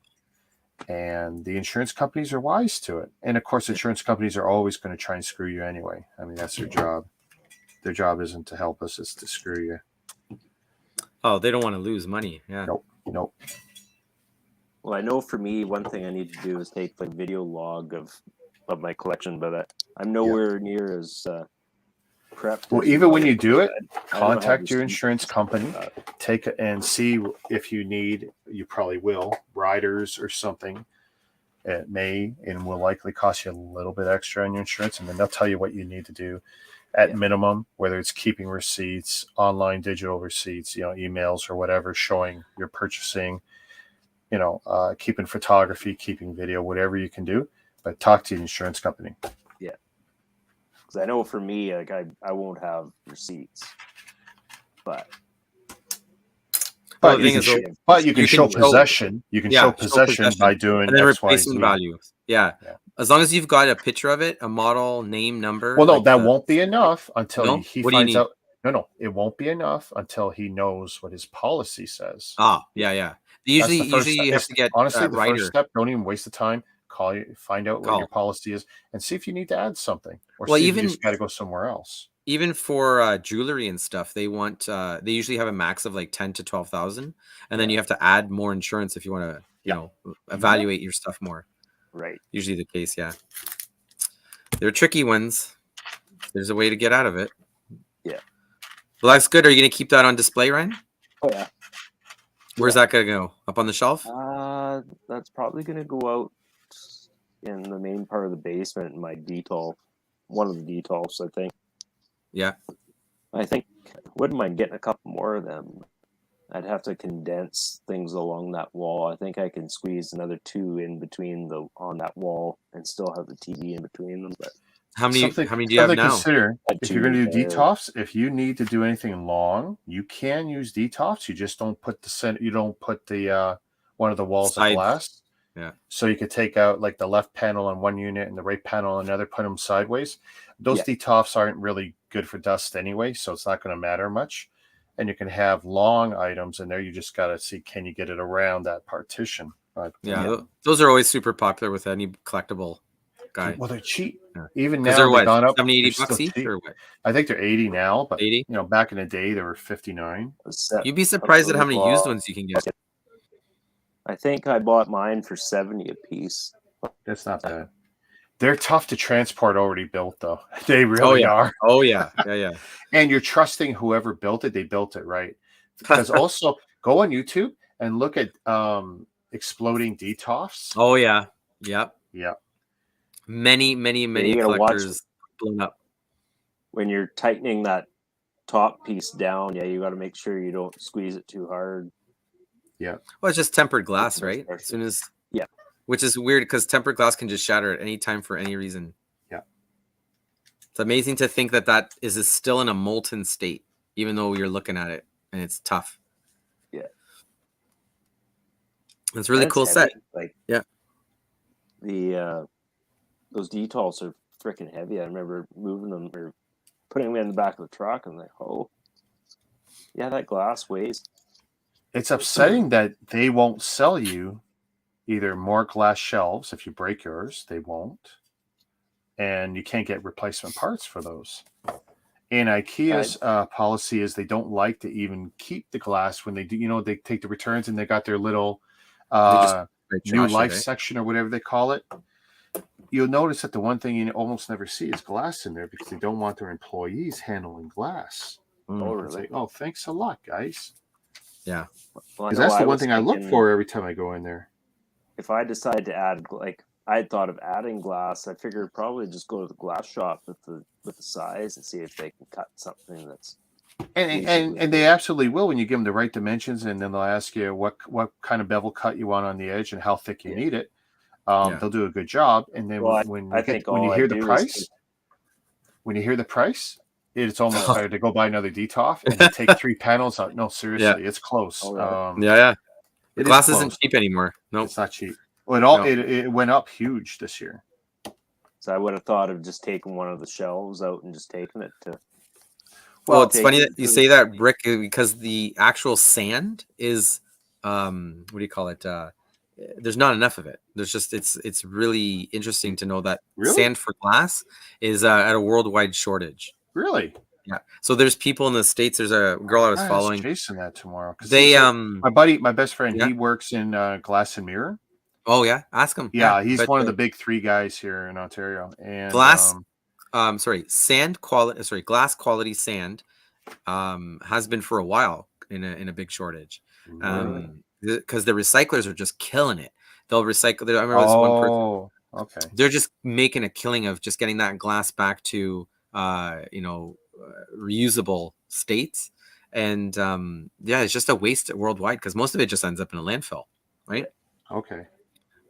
And the insurance companies are wise to it. And of course, insurance companies are always going to try and screw you anyway. I mean, that's their job. Their job isn't to help us, it's to screw you. oh, they don't want to lose money. Yeah. Nope. Well, I know for me, one thing I need to do is take like video log of my collection, but I'm nowhere near as prepped. Well, as even when are. you do it, I don't have contact your receipts insurance and stuff company, like that. take it and see if you need, you probably will, riders or something. It may and will likely cost you a little bit extra on your insurance, and then they'll tell you what you need to do at minimum, whether it's keeping receipts, online digital receipts, emails or whatever, showing you're purchasing, keeping photography, keeping video, whatever you can do, but talk to the insurance company. Yeah. Because I know for me, like I won't have receipts, but But the you thing can, is, but you can you show can show- possession. You can show possession by doing and then X, Y, replacement Z. value. Yeah. As long as you've got a picture of it, a model, name, number. Well, no, like that won't be enough until No? he What do you finds need? out. No, it won't be enough until he knows what his policy says. Ah, yeah. That's the Usually first you step. have to get Honestly, the writer. first step. Don't even waste the time. Call you, find out what your policy is, and see if you need to add something, or see if you just got to go somewhere else. Even for jewelry and stuff, they want they usually have a max of like 10 to 12,000, and then you have to add more insurance if you want to, evaluate your stuff more. Right. Usually the case, yeah. They're tricky ones. There's a way to get out of it. Yeah. Well, that's good. Are you going to keep that on display, Ryan? Oh yeah. Where's that going to go? Up on the shelf? That's probably going to go out in the main part of the basement in my detail, one of the details, I think. Yeah. I think wouldn't mind getting a couple more of them. I'd have to condense things along that wall. I think I can squeeze another 2 in between on that wall and still have the TV in between them. But how many do you have now? Consider if you're going to do detofs. If you need to do anything long, you can use detofs. You just don't put the center. You don't put the one of the walls of glass. Yeah. So you could take out like the left panel on one unit and the right panel on another, put them sideways. Those detofts aren't really good for dust anyway, so it's not going to matter much. And you can have long items in there. You just got to see, can you get it around that partition? But, those are always super popular with any collectible guy. well, they're cheap. Yeah. Even Because now, they're they've what, gone up. 70, 80 They're bucks still each cheap. or what? I think they're 80 now, but 80? back in the day, they were 59. You'd be surprised at how many used ones you can get. I think I bought mine for 70 a piece. That's not bad. They're tough to transport already built, though. They really are. Oh, yeah. Yeah. And you're trusting whoever built it, they built it right. Because also, go on YouTube and look at exploding detofts. Oh, yeah. Yep. Yeah. Many collectors blown up. When you're tightening that top piece down, you got to make sure you don't squeeze it too hard. Yeah. Well, it's just tempered glass, right? As soon as which is weird because tempered glass can just shatter at any time for any reason. Yeah. It's amazing to think that is still in a molten state, even though you're looking at it and it's tough. Yeah. It's a really cool set. Like, the those detolfs are freaking heavy. I remember moving them or putting them in the back of the truck and like, oh, yeah, that glass weighs. It's upsetting that they won't sell you either more glass shelves. If you break yours, they won't. And you can't get replacement parts for those. And IKEA's policy is they don't like to even keep the glass when they do, they take the returns and they got their little new life section or whatever they call it. You'll notice that the one thing you almost never see is glass in there because they don't want their employees handling glass. Oh, really? Say, oh, thanks a lot, guys. Yeah. Because that's the one thing I look for every time I go in there. If I decide to add, like, I had thought of adding glass, I figured probably just go to the glass shop with the size and see if they can cut something that's. And they absolutely will when you give them the right dimensions, and then they'll ask you what kind of bevel cut you want on the edge and how thick you need it. They'll do a good job, and then when you hear the price, it's almost better to go buy another detof and then take 3 panels out. No, seriously, it's close. The glass isn't cheap anymore. No, it's not cheap. Well, it went up huge this year. So I would have thought of just taking one of the shelves out and just taking it to. Well, it's funny that you say that, Rick, because the actual sand is, what do you call it? There's not enough of it. There's just it's really interesting to know that sand for glass is at a worldwide shortage. Really? Yeah. So there's people in the States. There's a girl I was following. Jason that tomorrow. They my best friend, he works in glass and mirror. Oh yeah, ask him. Yeah, he's one of the big 3 guys here in Ontario. And glass, glass quality sand has been for a while in a big shortage. Because the recyclers are just killing it. They'll recycle. I remember this one person. Okay. They're just making a killing of just getting that glass back to reusable states, and it's just a waste worldwide because most of it just ends up in a landfill, right? Okay.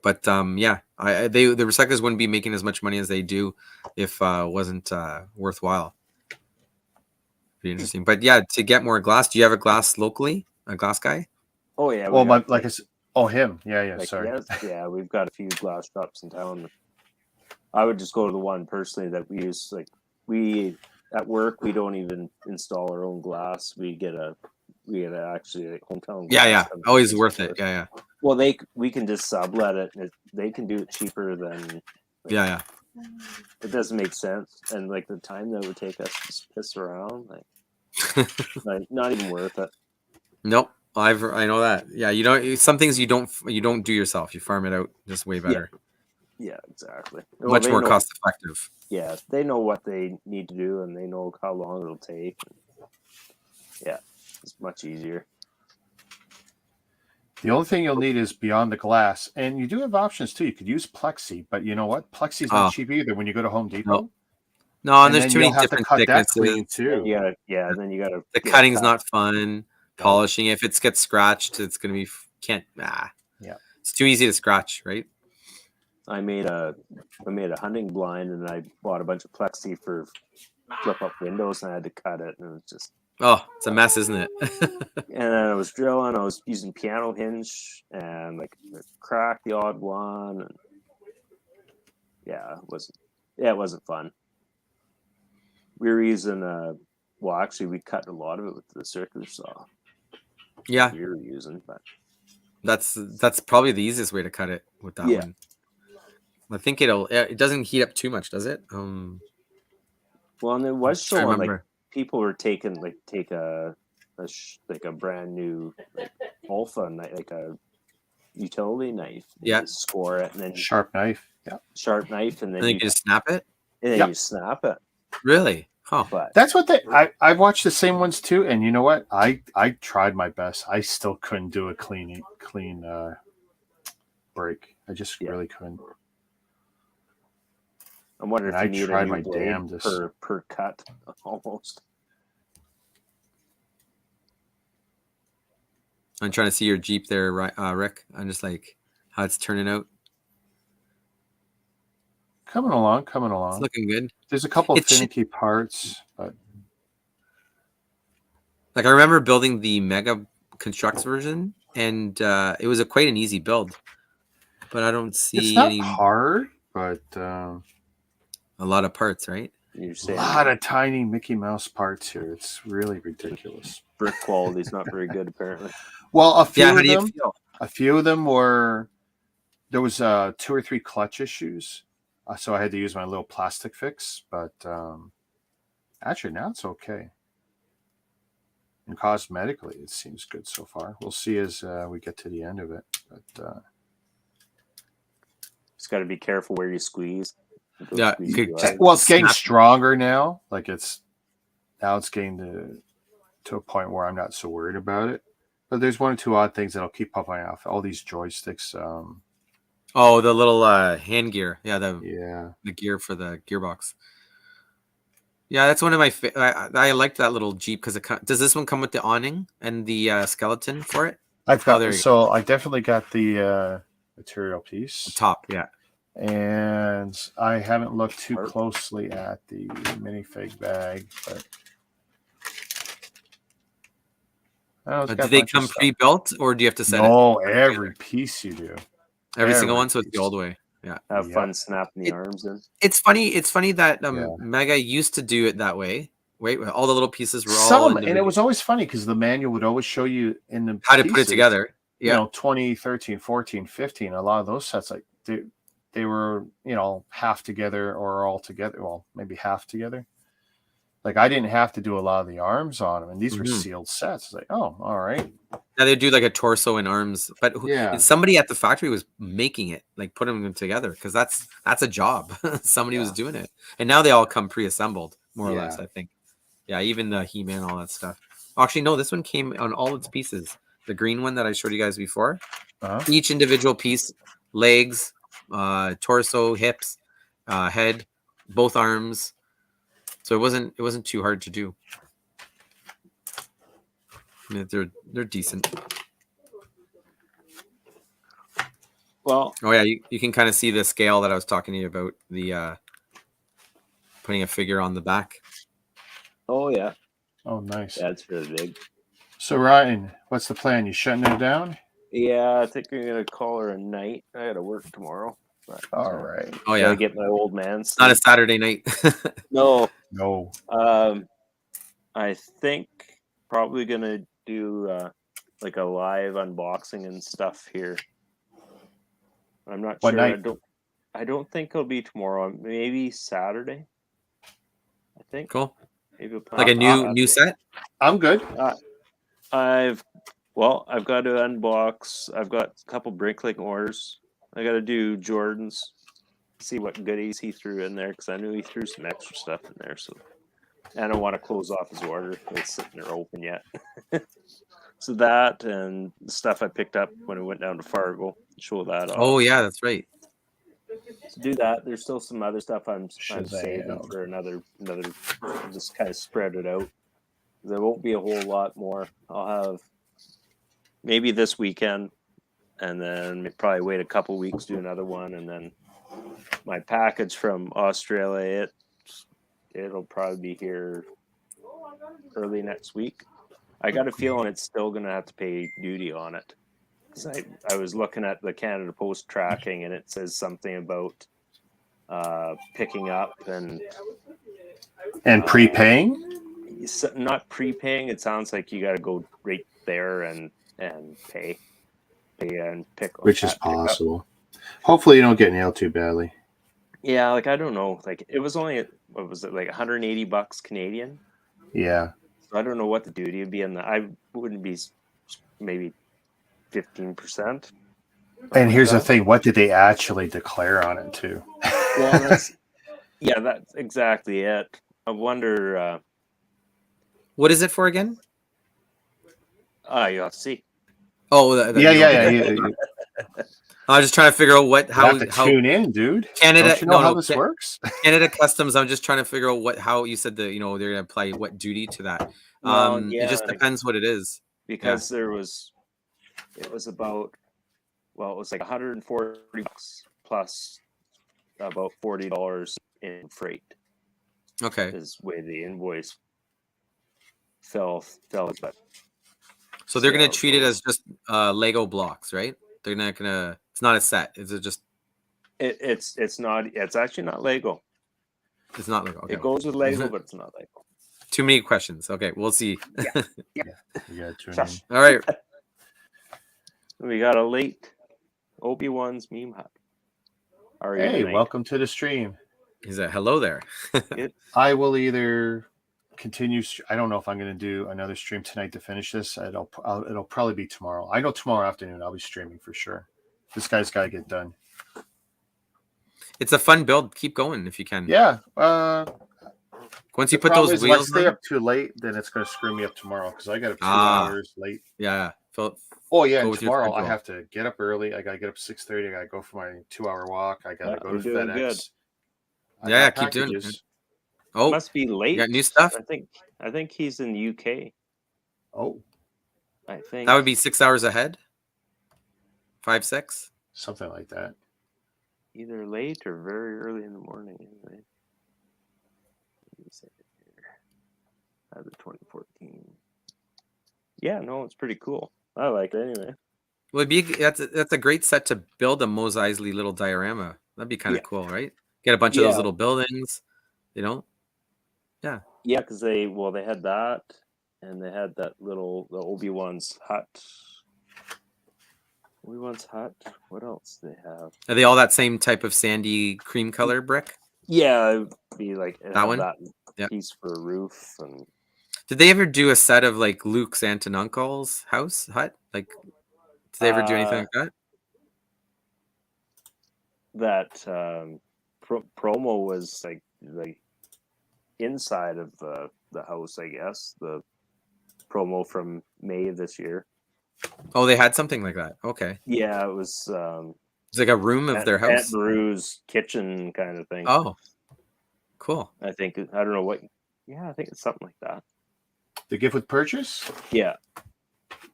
But the recyclers wouldn't be making as much money as they do if it wasn't worthwhile. Be interesting. But yeah, to get more glass, do you have a glass locally? A glass guy? Oh yeah. Well, him. Yeah. Sorry. Yeah, we've got a few glass shops in town. I would just go to the one personally that we use. Like we at work, we don't even install our own glass. We get actually hometown glass. Yeah. Always worth it. Yeah. Well, we can just sublet it. And they can do it cheaper than. Yeah. It doesn't make sense, and like the time that would take us to just piss around, like not even worth it. Nope. I know that. Yeah, some things you don't do yourself. You farm it out, just way better. Yeah, exactly. Much more cost effective. Yeah, they know what they need to do, and they know how long it'll take. Yeah, it's much easier. The only thing you'll need is beyond the glass, and you do have options too. You could use plexi, but you know what? Plexi's not cheap either. When you go to Home Depot, no, and there's too many different thicknesses too. Then you got to. The cutting's not fun. Polishing, if it gets scratched, it's gonna be it's too easy to scratch, right? I made a hunting blind, and I bought a bunch of plexi for flip up windows, and I had to cut it, and it was just Oh, it's a mess, isn't it? And then I was drilling. I was using piano hinge and like cracked the odd one. And it wasn't fun. We were using well, actually, we cut a lot of it with the circular saw. Yeah, We were using, but that's probably the easiest way to cut it with that Yeah. one. I think it doesn't heat up too much, does it? well, and it was I showing like remember. people were take a brand new like Alpha knife, like a utility knife. And Yeah. you score it, and then Sharp knife. Yeah. sharp knife, and I then think you just snap it. Yep. you snap it. Really? Huh. But That's what I've watched the same ones too, and you know what? I tried my best. I still couldn't do a clean break. I just Yeah. really couldn't. I wonder And if I you need a tried new my blade damnedest. per cut, almost. I'm trying to see your Jeep there, Rick. I'm just like how it's turning out. Coming along. It's looking good. There's a couple It should- finicky parts, but Like I remember building the Mega Constructs version, and it was quite an easy build. But I don't it's see not any hard. But a lot of parts, right? You're a saying lot of tiny Mickey Mouse parts here. It's really ridiculous. brick quality is not very good, apparently. Well, a few Yeah. How of do you them. feel? A few of them were. There was 2 or 3 clutch issues, so I had to use my little plastic fix. But actually, now it's okay. And cosmetically, it seems good so far. We'll see as we get to the end of it. But Just got to be careful where you squeeze. Don't Yeah, squeeze good- too hard. well, it's getting Snap. stronger now. Like it's getting to a point where I'm not so worried about it. But there's 1 or 2 odd things that'll keep popping off. All these joysticks. Oh, the little hand gear. Yeah, the gear for the gearbox. Yeah, that's one of my. I liked that little Jeep because does this one come with the awning and the skeleton for it? I've Oh, got there you so I definitely got the material piece. The top, yeah. And I haven't looked too Art. closely at the minifig bag, but oh, it's got Do a they bunch of come stuff. pre-built, or do you have to set No, it? every piece you do. Every single every one, so it's the piece. old way. Yeah, Have Yep. fun snapping the It- arms in. it's funny. It's funny that Yeah. Mega used to do it that way. Wait, all the little pieces were all Some, and it individual. was always funny because the manual would always show you in the How to put it pieces, together. You Yeah, know, 20, 13, 14, 15. A lot of those sets, like they were, half together or all together. Well, maybe half together. Like I didn't have to do a lot of the arms on them, and these were Mhm. sealed sets. It's like, oh, all right. yeah, they do like a torso and arms, but Yeah. somebody at the factory was making it, like putting them together, because that's a job. Somebody was Yeah. doing it, and now they all come pre-assembled, more or less. Yeah. I think. Yeah, even the He-Man, all that stuff. Actually, no, this one came on all its pieces. The green one that I showed you guys before. Uh-huh. Each individual piece, legs, torso, hips, head, both arms. So it wasn't too hard to do. I mean, they're decent. Well, Oh yeah, you can kind of see the scale that I was talking to you about, the putting a figure on the back. oh yeah, Oh, nice. that's really big. So, Ryan, what's the plan? You shutting it down? Yeah, I think I'm gonna call her a night. I gotta work tomorrow. But, All right. Oh yeah, gotta get my old man. it's not a Saturday night. No. No. I think probably gonna do like a live unboxing and stuff here. I'm not What sure. night? I don't think it'll be tomorrow. Maybe Saturday. I think. Cool. Maybe we'll Like a plan- new set. I'm good. I've got to unbox. I've got a couple Brinkling orders. I got to do Jordan's. See what goodies he threw in there because I knew he threw some extra stuff in there. So I don't want to close off his order. It's sitting there open yet. So that and the stuff I picked up when I went down to Fargo. Show that off. Oh yeah, that's right. To do that, there's still some other stuff I'm Shazam. saving for another. Just kind of spread it out. There won't be a whole lot more. I'll have maybe this weekend, and then probably wait a couple weeks, do another one, and then my package from Australia. It'll probably be here early next week. I got a feeling it's still going to have to pay duty on it. 'Cause I was looking at the Canada Post tracking, and it says something about picking up and prepaying. not prepaying. It sounds like you got to go right there and pay and pick, Which is at pickup. possible. Hopefully you don't get nailed too badly. Yeah, like I don't know. Like it was only what was it, like $180 Canadian? Yeah. So I don't know what the duty would be on that. I wouldn't be maybe 15%. And here's the that. thing: what did they actually declare on it too? Well, that's exactly it. I wonder. What is it for again? You have to see. Oh, Yeah. I was just trying to figure out how tune in, dude. Canada. Don't you know how this works? Canada Customs. I'm just trying to figure out how you said that. They're going to apply what duty to that. Well, It just depends what it is. Because it was about, well, it was like $140 plus about $40 in freight. Okay. Is the way the invoice fell. But so they're going to treat it as just Lego blocks, right? They're not going to. It's not a set. Is it just? It's not. It's actually not Lego. It's not Lego. Okay. It goes with Lego, but it's not Lego. Too many questions. Okay, we'll see. Yeah. All right. We got a late Obi-Wan's meme hut. Hey, welcome to the stream. He's a hello there. I will either continue. I don't know if I'm going to do another stream tonight to finish this. It'll probably be tomorrow. I know tomorrow afternoon I'll be streaming for sure. This guy's got to get done. It's a fun build. Keep going if you can. Yeah. Once you put those wheels, if I stay up too late, then it's going to screw me up tomorrow because I got up 2 hours late. Yeah. Oh yeah, and tomorrow I have to get up early. I got to get up 6:30. I got to go for my 2-hour walk. I got to go to FedEx. Yeah, keep doing it. Oh, must be late. You got new stuff? I think he's in the UK. Oh, I think that would be 6 hours ahead. 5, 6, something like that. Either late or very early in the morning. Anyway, the 2014. Yeah, no, it's pretty cool. I like it anyway. Well, that's a great set to build a Mos Eisley little diorama. That'd be kind of cool, right? Get a bunch of those little buildings, Yeah. Yeah, because they had that, and they had the Obi-Wan's hut. Obi-Wan's hut. What else do they have? Are they all that same type of sandy cream color brick? Yeah, it'd be like that one. That piece for a roof. And did they ever do a set of like Luke's aunt and uncle's hut? Like, did they ever do anything like that? That promo was like inside of the house, I guess. The promo from May of this year. Oh, they had something like that. Okay. Yeah, it was. It's like a room of their house. Aunt Beru's kitchen kind of thing. Oh, cool. I don't know what. Yeah, I think it's something like that. The gift with purchase? Yeah.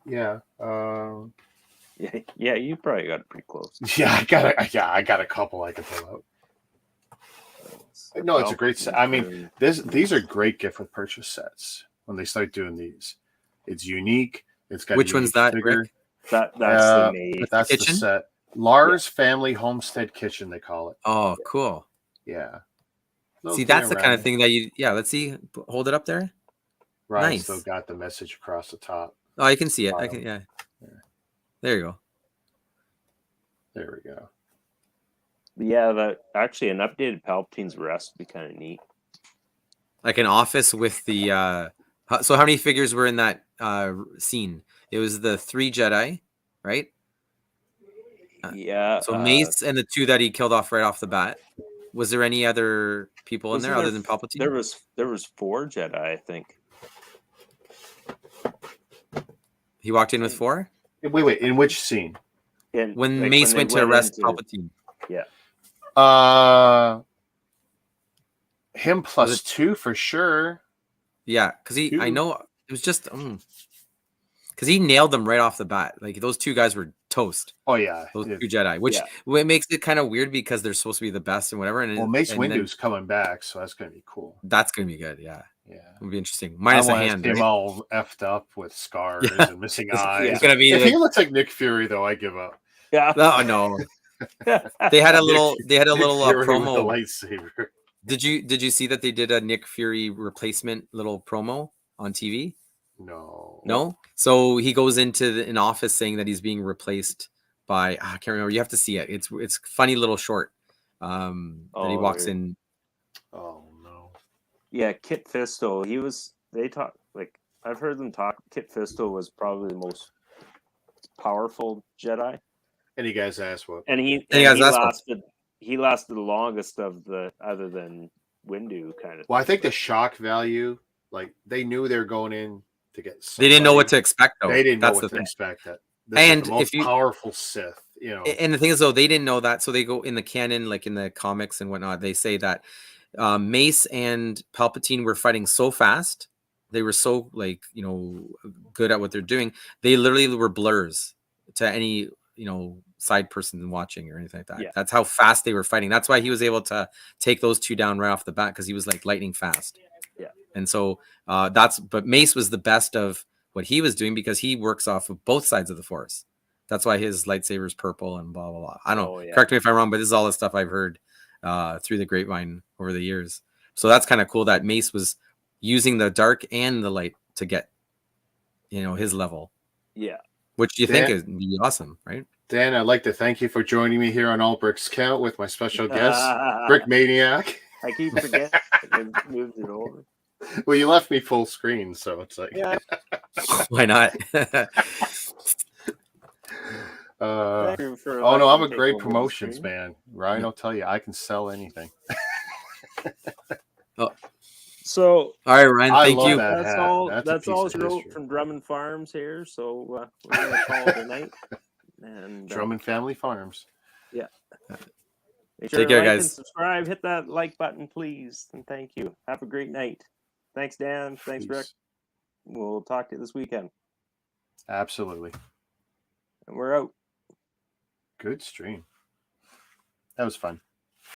Yeah. Yeah, you probably got it pretty close. Yeah, I got a couple I can pull out. No, it's a great set. I mean, these are great gift with purchase sets when they start doing these. It's unique. It's got which one's that, Rick? That's the May. That's kitchen? the set. Lars Family Homestead Kitchen, they call it. Oh, cool. Yeah. See, that's the kind of thing that let's see. Hold it up there. Ryan nice. Still got the message across the top. Oh, I can see it. I can, yeah. There you go. There we go. Yeah, actually an updated Palpatine's Rest would be kind of neat. Like an office with the so how many figures were in that scene? It was the 3 Jedi, right? Yeah. So Mace and the 2 that he killed off right off the bat. Was there any other people in there other than Palpatine? There was 4 Jedi, I think. He walked in with 4? Wait, in which scene? When Mace went to arrest Palpatine. Yeah. Him plus 2 for sure. Yeah, because I know it was just because he nailed them right off the bat. Like those 2 guys were toast. Oh yeah, those 2 Jedi, which it makes it kind of weird because they're supposed to be the best and whatever. And Mace Windu's coming back, so that's gonna be cool. That's gonna be good. Yeah. Yeah. It'll be interesting. Minus I a want to hand, see him right? all effed up with scars Yeah. and missing It's eyes. gonna be If like, he looks like Nick Fury, though, I give up. Yeah. oh no. They had a Nick- little Nick Fury with the promo. lightsaber. Did you see that they did a Nick Fury replacement little promo on TV? No. No. So he goes into an office saying that he's being replaced by I can't remember. You have to see it. It's funny little short. That he walks yeah. in. Oh no. Yeah, Kit Fisto. They talk like I've heard them talk. Kit Fisto was probably the most powerful Jedi, And you guys asked what? and And he has that's what- he lasted the longest of the other than Windu kind of. Well, I thing, think the shock value, like they knew they were going in to get. They didn't know what to somebody. expect though. They didn't know That's what the to thing. expect. That this And is the most if you- powerful Sith, you know. And the thing is though, they didn't know that. So they go in the canon, like in the comics and whatnot, they say that Mace and Palpatine were fighting so fast. They were so good at what they're doing. They literally were blurs to any, side person watching or anything like that. Yeah. That's how fast they were fighting. That's why he was able to take those two down right off the bat, because he was like lightning fast. Yeah. And so but Mace was the best of what he was doing because he works off of both sides of the Force. That's why his lightsaber is purple and blah, blah, blah. I don't know. Correct me if I'm wrong, but this is all the stuff I've heard through the grapevine over the years. So that's kind of cool that Mace was using the dark and the light to get, his level. Yeah. Which you think is be awesome, right? Dan, I'd like to thank you for joining me here on All Bricks Count with my special guest, Brick Maniac. I keep forgetting. I moved it over. Well, you left me full screen, so it's like, Yeah. Why not? Thank you for oh no, I'm letting a me great take over the promotions screen. man. Ryan will tell you I can sell anything. So All right, Ryan, I thank love you. that. that's hat. all. That's a That's piece all of she wrote history. from Drummond Farms here. So we're gonna call it a night. And Drummond Family Farms. make sure Take to care, like guys. and subscribe. Hit that like button, please, and thank you. Have a great night. Thanks, Dan. Thanks, Rick. Peace. We'll talk to you this weekend. Absolutely. And we're out. Good stream. That was fun.